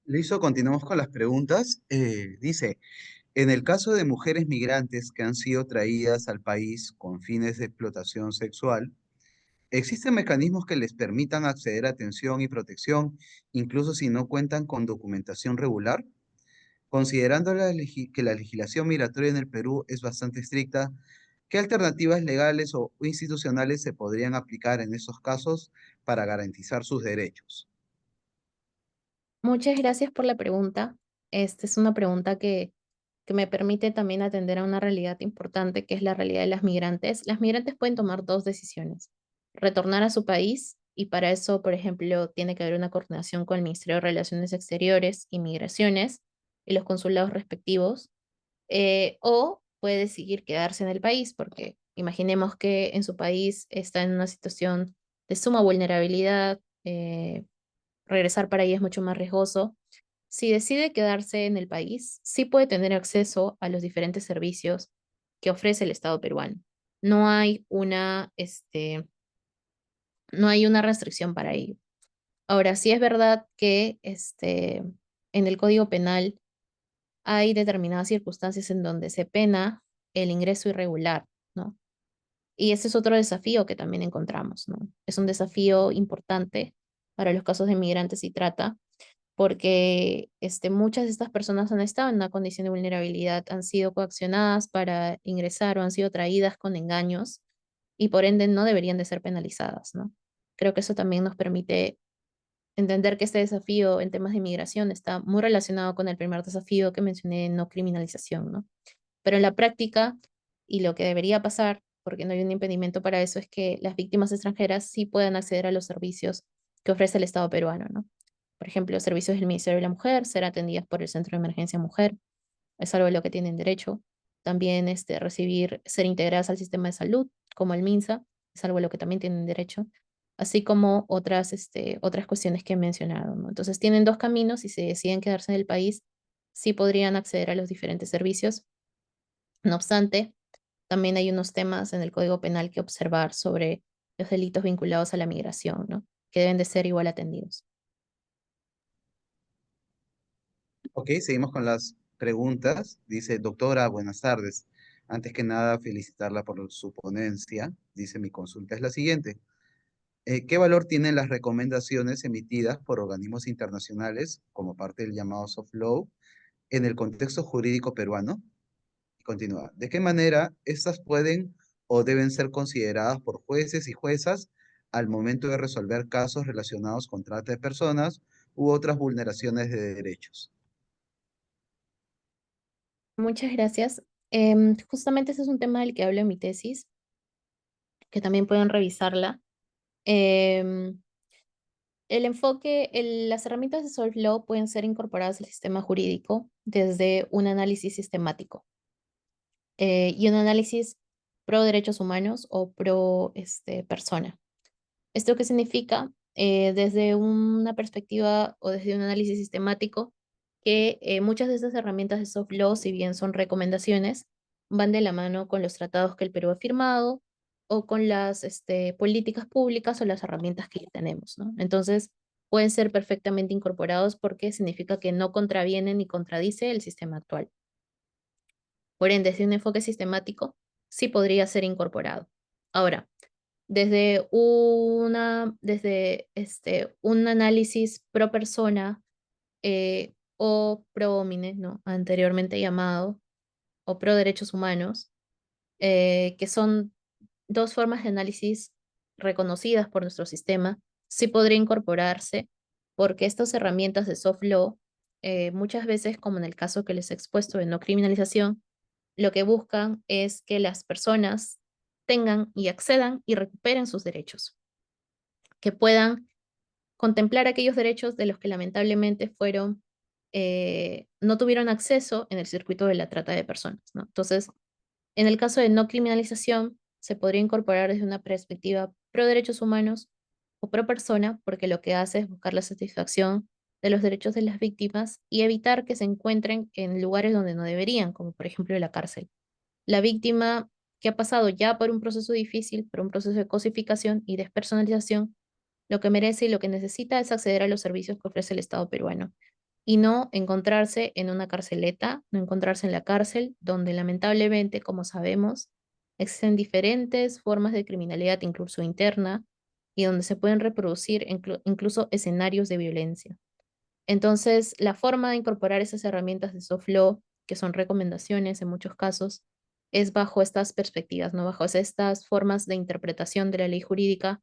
Listo, continuamos con las preguntas. Dice, en el caso de mujeres migrantes que han sido traídas al país con fines de explotación sexual, ¿existen mecanismos que les permitan acceder a atención y protección, incluso si no cuentan con documentación regular? Considerando que la legislación migratoria en el Perú es bastante estricta, ¿qué alternativas legales o institucionales se podrían aplicar en esos casos para garantizar sus derechos? Muchas gracias por la pregunta. Esta es una pregunta que me permite también atender a una realidad importante, que es la realidad de las migrantes. Las migrantes pueden tomar dos decisiones: retornar a su país, y para eso, por ejemplo, tiene que haber una coordinación con el Ministerio de Relaciones Exteriores y Migraciones y los consulados respectivos, o puede decidir quedarse en el país, porque imaginemos que en su país está en una situación de suma vulnerabilidad, regresar para ahí es mucho más riesgoso. Si decide quedarse en el país, sí puede tener acceso a los diferentes servicios que ofrece el Estado peruano. No hay no hay una restricción para ello. Ahora, sí es verdad que en el Código Penal hay determinadas circunstancias en donde se pena el ingreso irregular, ¿no? Y ese es otro desafío que también encontramos, ¿no? Es un desafío importante para los casos de migrantes y trata, porque muchas de estas personas han estado en una condición de vulnerabilidad, han sido coaccionadas para ingresar o han sido traídas con engaños y por ende no deberían de ser penalizadas, ¿no? Creo que eso también nos permite entender que este desafío en temas de inmigración está muy relacionado con el primer desafío que mencioné de no criminalización, ¿no? Pero en la práctica, y lo que debería pasar, porque no hay un impedimento para eso, es que las víctimas extranjeras sí puedan acceder a los servicios que ofrece el Estado peruano, ¿no? Por ejemplo, los servicios del Ministerio de la Mujer, ser atendidas por el Centro de Emergencia Mujer, es algo a lo que tienen derecho. También recibir, ser integradas al sistema de salud, como el MINSA, es algo a lo que también tienen derecho, así como otras cuestiones que he mencionado, ¿no? Entonces tienen dos caminos y si deciden quedarse en el país, sí podrían acceder a los diferentes servicios. No obstante, también hay unos temas en el Código Penal que observar sobre los delitos vinculados a la migración, ¿no? Que deben de ser igual atendidos. Ok, seguimos con las preguntas. Dice, doctora, buenas tardes. Antes que nada, felicitarla por su ponencia. Dice, mi consulta es la siguiente. ¿Qué valor tienen las recomendaciones emitidas por organismos internacionales como parte del llamado soft law en el contexto jurídico peruano? Y continúa. ¿De qué manera estas pueden o deben ser consideradas por jueces y juezas al momento de resolver casos relacionados con trata de personas u otras vulneraciones de derechos? Muchas gracias. Justamente ese es un tema del que hablo en mi tesis, que también pueden revisarla. Em, las herramientas de Solve Law pueden ser incorporadas al sistema jurídico desde un análisis sistemático y un análisis pro derechos humanos o pro persona. ¿Esto qué significa? Desde una perspectiva o desde un análisis sistemático, que muchas de estas herramientas de soft law, si bien son recomendaciones, van de la mano con los tratados que el Perú ha firmado o con las políticas públicas o las herramientas que ya tenemos, ¿no? Entonces, pueden ser perfectamente incorporados porque significa que no contraviene ni contradice el sistema actual. Por ende, desde un enfoque sistemático, sí podría ser incorporado. Ahora, desde un análisis pro persona o pro homine, ¿no? Anteriormente llamado, o pro derechos humanos, que son dos formas de análisis reconocidas por nuestro sistema, sí podría incorporarse porque estas herramientas de soft law, muchas veces, como en el caso que les he expuesto de no criminalización, lo que buscan es que las personas tengan y accedan y recuperen sus derechos, que puedan contemplar aquellos derechos de los que lamentablemente no tuvieron acceso en el circuito de la trata de personas, ¿no? Entonces, en el caso de no criminalización, se podría incorporar desde una perspectiva pro derechos humanos o pro persona, porque lo que hace es buscar la satisfacción de los derechos de las víctimas y evitar que se encuentren en lugares donde no deberían, como por ejemplo la cárcel. La víctima que ha pasado ya por un proceso difícil, por un proceso de cosificación y despersonalización, lo que merece y lo que necesita es acceder a los servicios que ofrece el Estado peruano y no encontrarse en una carceleta, no encontrarse en la cárcel, donde lamentablemente, como sabemos, existen diferentes formas de criminalidad, incluso interna, y donde se pueden reproducir incluso escenarios de violencia. Entonces, la forma de incorporar esas herramientas de soft law, que son recomendaciones en muchos casos, es bajo estas perspectivas, ¿no? Bajo estas formas de interpretación de la ley jurídica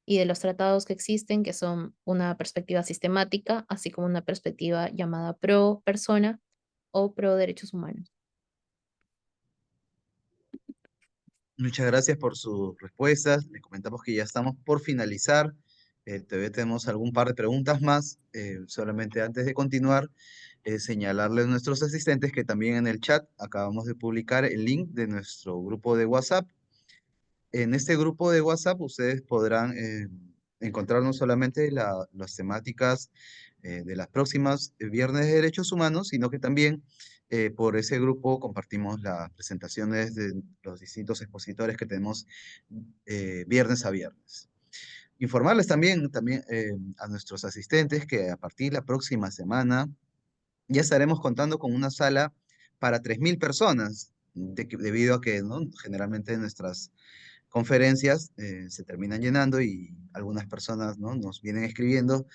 y de los tratados que existen, que son una perspectiva sistemática, así como una perspectiva llamada pro persona o pro derechos humanos. Muchas gracias por sus respuestas. Les comentamos que ya estamos por finalizar. Todavía tenemos algún par de preguntas más. Solamente antes de continuar, señalarles a nuestros asistentes que también en el chat acabamos de publicar el link de nuestro grupo de WhatsApp. En este grupo de WhatsApp ustedes podrán encontrar no solamente las temáticas de las próximas Viernes de Derechos Humanos, sino que también por ese grupo compartimos las presentaciones de los distintos expositores que tenemos viernes a viernes. Informarles también a nuestros asistentes que a partir de la próxima semana ya estaremos contando con una sala para 3.000 personas, debido a que, ¿no? Generalmente nuestras conferencias se terminan llenando y algunas personas, ¿no? Nos vienen escribiendo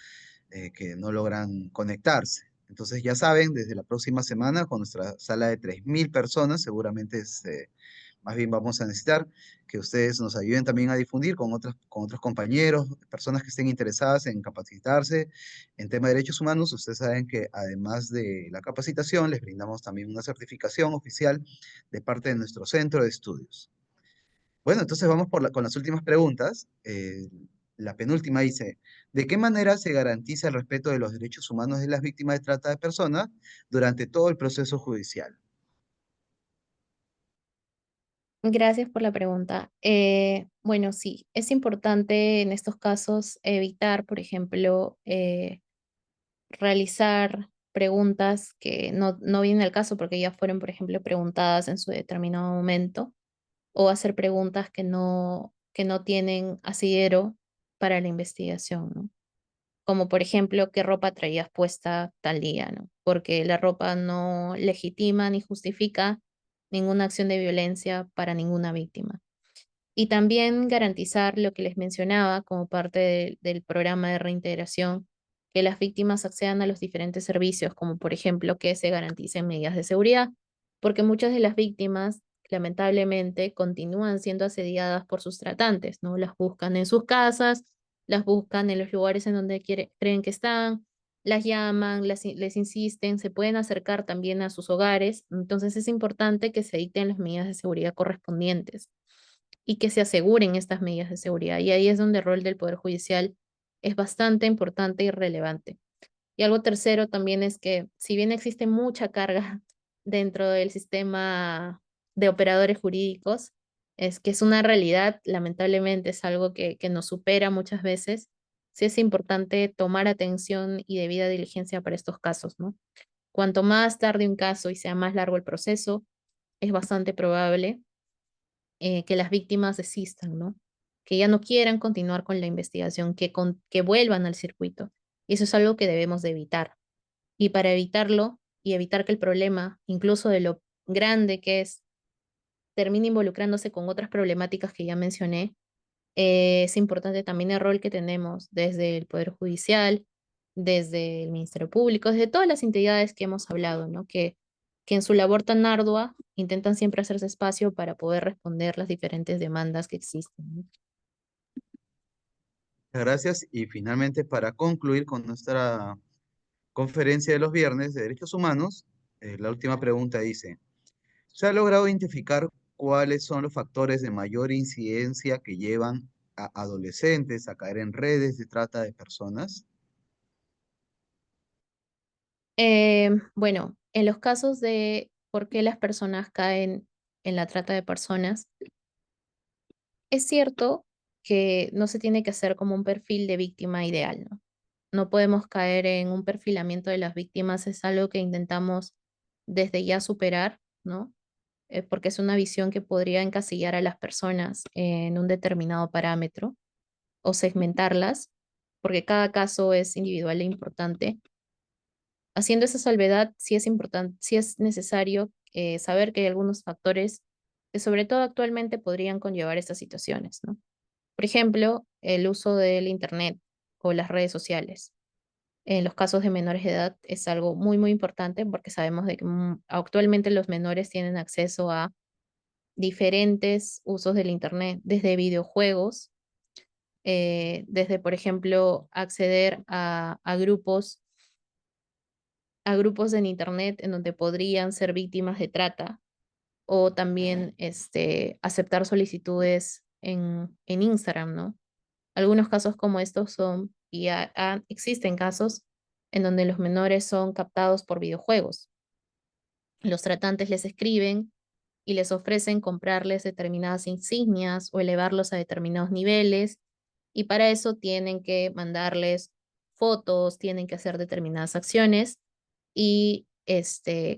que no logran conectarse. Entonces ya saben, desde la próxima semana con nuestra sala de 3.000 personas, seguramente más bien vamos a necesitar que ustedes nos ayuden también a difundir con otros compañeros, personas que estén interesadas en capacitarse en tema de derechos humanos. Ustedes saben que además de la capacitación, les brindamos también una certificación oficial de parte de nuestro centro de estudios. Bueno, entonces vamos con las últimas preguntas. La penúltima dice, ¿de qué manera se garantiza el respeto de los derechos humanos de las víctimas de trata de personas durante todo el proceso judicial? Gracias por la pregunta. Bueno, sí, es importante en estos casos evitar, por ejemplo, realizar preguntas que no vienen al caso porque ya fueron, por ejemplo, preguntadas en su determinado momento, o hacer preguntas que no tienen asidero para la investigación, ¿no? Como por ejemplo, ¿qué ropa traías puesta tal día, ¿no? Porque la ropa no legitima ni justifica ninguna acción de violencia para ninguna víctima. Y también garantizar lo que les mencionaba como parte del programa de reintegración, que las víctimas accedan a los diferentes servicios, como por ejemplo que se garanticen medidas de seguridad, porque muchas de las víctimas lamentablemente continúan siendo asediadas por sus tratantes, ¿no? Las buscan en sus casas, las buscan en los lugares en donde creen que están, las llaman, les insisten, se pueden acercar también a sus hogares, entonces es importante que se dicten las medidas de seguridad correspondientes y que se aseguren estas medidas de seguridad. Y ahí es donde el rol del Poder Judicial es bastante importante y relevante. Y algo tercero también es que si bien existe mucha carga dentro del sistema de operadores jurídicos, es que es una realidad, lamentablemente es algo que nos supera muchas veces, sí es importante tomar atención y debida diligencia para estos casos, ¿no? Cuanto más tarde un caso y sea más largo el proceso, es bastante probable que las víctimas desistan, ¿no? Que ya no quieran continuar con la investigación, que vuelvan al circuito. Y eso es algo que debemos de evitar. Y para evitarlo y evitar que el problema, incluso de lo grande que es, termine involucrándose con otras problemáticas que ya mencioné, Es importante también el rol que tenemos desde el Poder Judicial, desde el Ministerio Público, desde todas las entidades que hemos hablado, ¿no? Que en su labor tan ardua intentan siempre hacerse espacio para poder responder las diferentes demandas que existen, ¿no? Gracias. Y finalmente, para concluir con nuestra conferencia de los viernes de derechos humanos, la última pregunta dice, ¿se ha logrado identificar cuáles son los factores de mayor incidencia que llevan a adolescentes a caer en redes de trata de personas? Bueno, en los casos de por qué las personas caen en la trata de personas, es cierto que no se tiene que hacer como un perfil de víctima ideal, ¿no? No podemos caer en un perfilamiento de las víctimas, es algo que intentamos desde ya superar, ¿no? Porque es una visión que podría encasillar a las personas en un determinado parámetro o segmentarlas, porque cada caso es individual e importante. Haciendo esa salvedad, sí es importante, sí es necesario saber que hay algunos factores que sobre todo actualmente podrían conllevar estas situaciones, ¿no? Por ejemplo, el uso del Internet o las redes sociales. En los casos de menores de edad es algo muy, muy importante porque sabemos de que actualmente los menores tienen acceso a diferentes usos del Internet, desde videojuegos, desde, por ejemplo, acceder a grupos en Internet en donde podrían ser víctimas de trata o también aceptar solicitudes en Instagram, ¿no? Algunos casos como estos son, y existen casos en donde los menores son captados por videojuegos. Los tratantes les escriben y les ofrecen comprarles determinadas insignias o elevarlos a determinados niveles, y para eso tienen que mandarles fotos, tienen que hacer determinadas acciones, y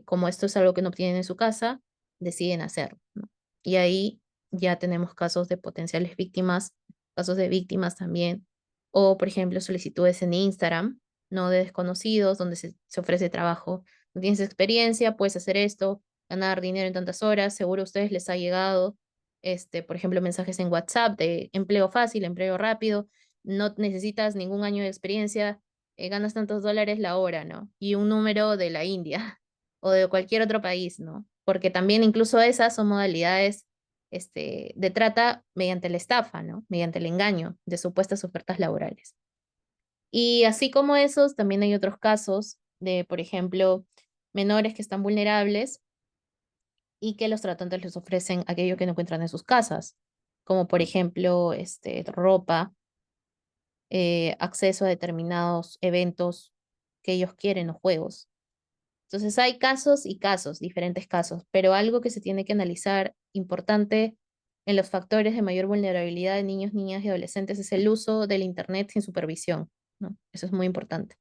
como esto es algo que no obtienen en su casa, deciden hacerlo, ¿no? Y ahí ya tenemos casos de potenciales víctimas, casos de víctimas también, o por ejemplo solicitudes en Instagram, no de desconocidos, donde se ofrece trabajo. No tienes experiencia, puedes hacer esto, ganar dinero en tantas horas, seguro a ustedes les ha llegado, por ejemplo, mensajes en WhatsApp de empleo fácil, empleo rápido, no necesitas ningún año de experiencia, ganas tantos dólares la hora, ¿no? Y un número de la India o de cualquier otro país, ¿no? Porque también incluso esas son modalidades, de trata mediante la estafa, ¿no? Mediante el engaño de supuestas ofertas laborales. Y así como esos, también hay otros casos de, por ejemplo, menores que están vulnerables y que los tratantes les ofrecen aquello que no encuentran en sus casas, como por ejemplo, ropa, acceso a determinados eventos que ellos quieren o juegos. Entonces hay casos y casos, diferentes casos, pero algo que se tiene que analizar importante en los factores de mayor vulnerabilidad de niños, niñas y adolescentes es el uso del Internet sin supervisión, ¿no? Eso es muy importante.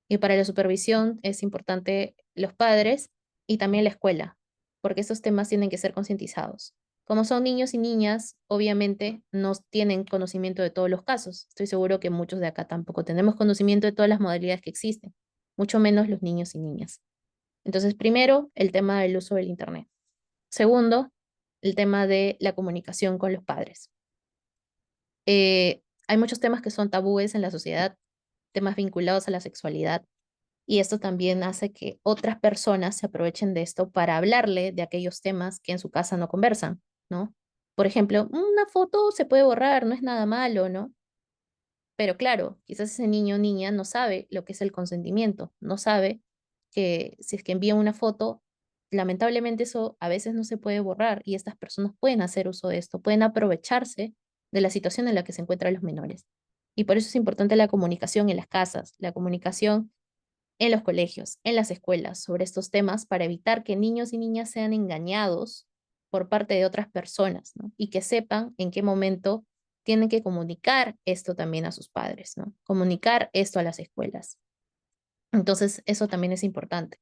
Y para la supervisión es importante los padres y también la escuela, porque estos temas tienen que ser concientizados. Como son niños y niñas, obviamente no tienen conocimiento de todos los casos. Estoy seguro que muchos de acá tampoco tenemos conocimiento de todas las modalidades que existen, mucho menos los niños y niñas. Entonces, primero, el tema del uso del Internet. Segundo, el tema de la comunicación con los padres. Hay muchos temas que son tabúes en la sociedad, temas vinculados a la sexualidad, y esto también hace que otras personas se aprovechen de esto para hablarle de aquellos temas que en su casa no conversan, ¿no? Por ejemplo, una foto se puede borrar, no es nada malo, ¿no? Pero claro, quizás ese niño o niña no sabe lo que es el consentimiento, no sabe que si es que envía una foto, lamentablemente eso a veces no se puede borrar y estas personas pueden hacer uso de esto, pueden aprovecharse de la situación en la que se encuentran los menores. Y por eso es importante la comunicación en las casas, la comunicación en los colegios, en las escuelas sobre estos temas para evitar que niños y niñas sean engañados por parte de otras personas, ¿no? Y que sepan en qué momento tienen que comunicar esto también a sus padres, ¿no? Comunicar esto a las escuelas. Entonces, eso también es importante.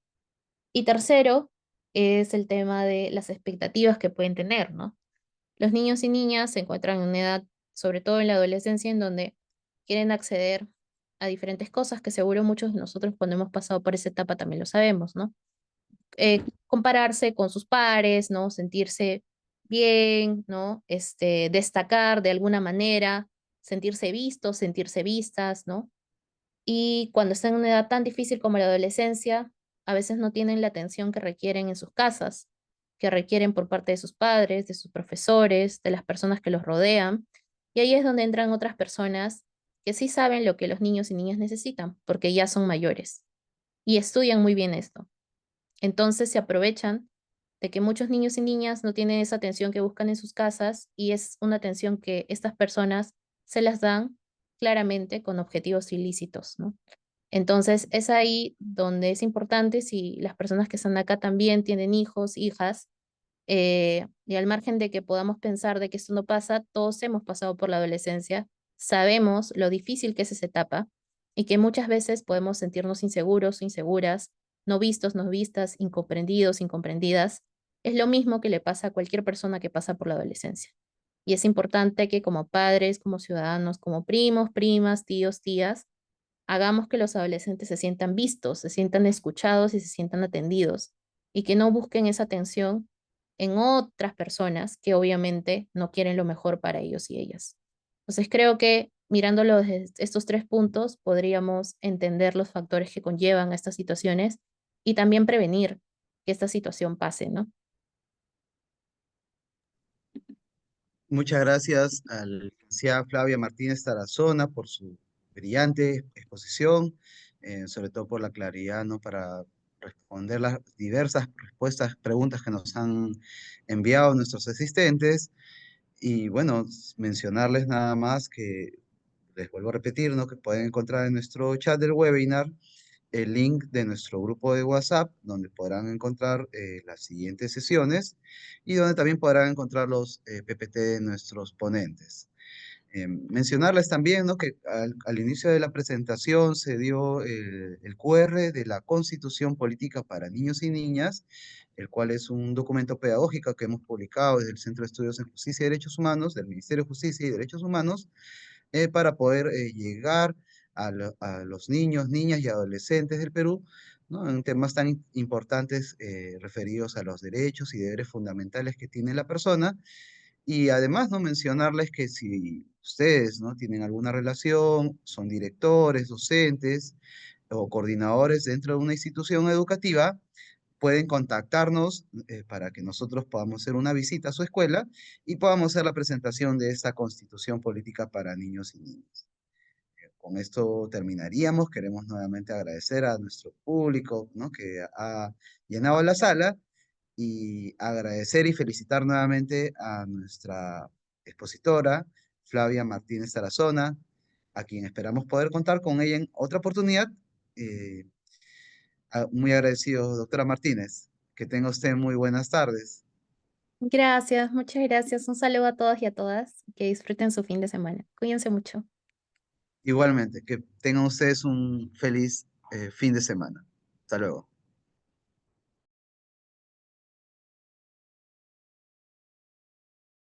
Y tercero, es el tema de las expectativas que pueden tener, ¿no? Los niños y niñas se encuentran en una edad, sobre todo en la adolescencia, en donde quieren acceder a diferentes cosas que seguro muchos de nosotros cuando hemos pasado por esa etapa también lo sabemos, ¿no? Compararse con sus pares, ¿no? Sentirse bien, ¿no? Destacar de alguna manera, sentirse vistos, sentirse vistas, ¿no? Y cuando están en una edad tan difícil como la adolescencia, a veces no tienen la atención que requieren en sus casas, que requieren por parte de sus padres, de sus profesores, de las personas que los rodean. Y ahí es donde entran otras personas que sí saben lo que los niños y niñas necesitan, porque ya son mayores y estudian muy bien esto. Entonces se aprovechan de que muchos niños y niñas no tienen esa atención que buscan en sus casas y es una atención que estas personas se las dan claramente con objetivos ilícitos, ¿no? Entonces, es ahí donde es importante si las personas que están acá también tienen hijos, hijas, y al margen de que podamos pensar de que esto no pasa, todos hemos pasado por la adolescencia, sabemos lo difícil que es esa etapa y que muchas veces podemos sentirnos inseguros, inseguras, no vistos, no vistas, incomprendidos, incomprendidas. Es lo mismo que le pasa a cualquier persona que pasa por la adolescencia. Y es importante que como padres, como ciudadanos, como primos, primas, tíos, tías, hagamos que los adolescentes se sientan vistos, se sientan escuchados y se sientan atendidos y que no busquen esa atención en otras personas que obviamente no quieren lo mejor para ellos y ellas. Entonces creo que mirándolo desde estos tres puntos podríamos entender los factores que conllevan a estas situaciones y también prevenir que esta situación pase, ¿no? Muchas gracias a la licenciada Flavia Martínez Tarazona por su brillante exposición, sobre todo por la claridad, ¿no? Para responder las diversas preguntas que nos han enviado nuestros asistentes. Y bueno, mencionarles nada más que, les vuelvo a repetir, ¿no? Que pueden encontrar en nuestro chat del webinar el link de nuestro grupo de WhatsApp, donde podrán encontrar las siguientes sesiones y donde también podrán encontrar los PPT de nuestros ponentes. Mencionarles también, ¿no? Que al inicio de la presentación se dio el QR de la Constitución Política para Niños y Niñas, el cual es un documento pedagógico que hemos publicado desde el Centro de Estudios en Justicia y Derechos Humanos, del Ministerio de Justicia y Derechos Humanos, para poder llegar a los niños, niñas y adolescentes del Perú, ¿no? En temas tan importantes referidos a los derechos y deberes fundamentales que tiene la persona. Y además, ¿no? Mencionarles que si ustedes, ¿no? Tienen alguna relación, son directores, docentes o coordinadores dentro de una institución educativa, pueden contactarnos para que nosotros podamos hacer una visita a su escuela y podamos hacer la presentación de esta Constitución Política para Niños y Niñas. Con esto terminaríamos. Queremos nuevamente agradecer a nuestro público, ¿no? Que ha llenado la sala y agradecer y felicitar nuevamente a nuestra expositora, Flavia Martínez Tarazona, a quien esperamos poder contar con ella en otra oportunidad. Eh, Muy agradecido, doctora Martínez. Que tenga usted muy buenas tardes. Gracias, muchas gracias. Un saludo a todos y a todas. Que disfruten su fin de semana. Cuídense mucho. Igualmente, que tengan ustedes un feliz fin de semana. Hasta luego.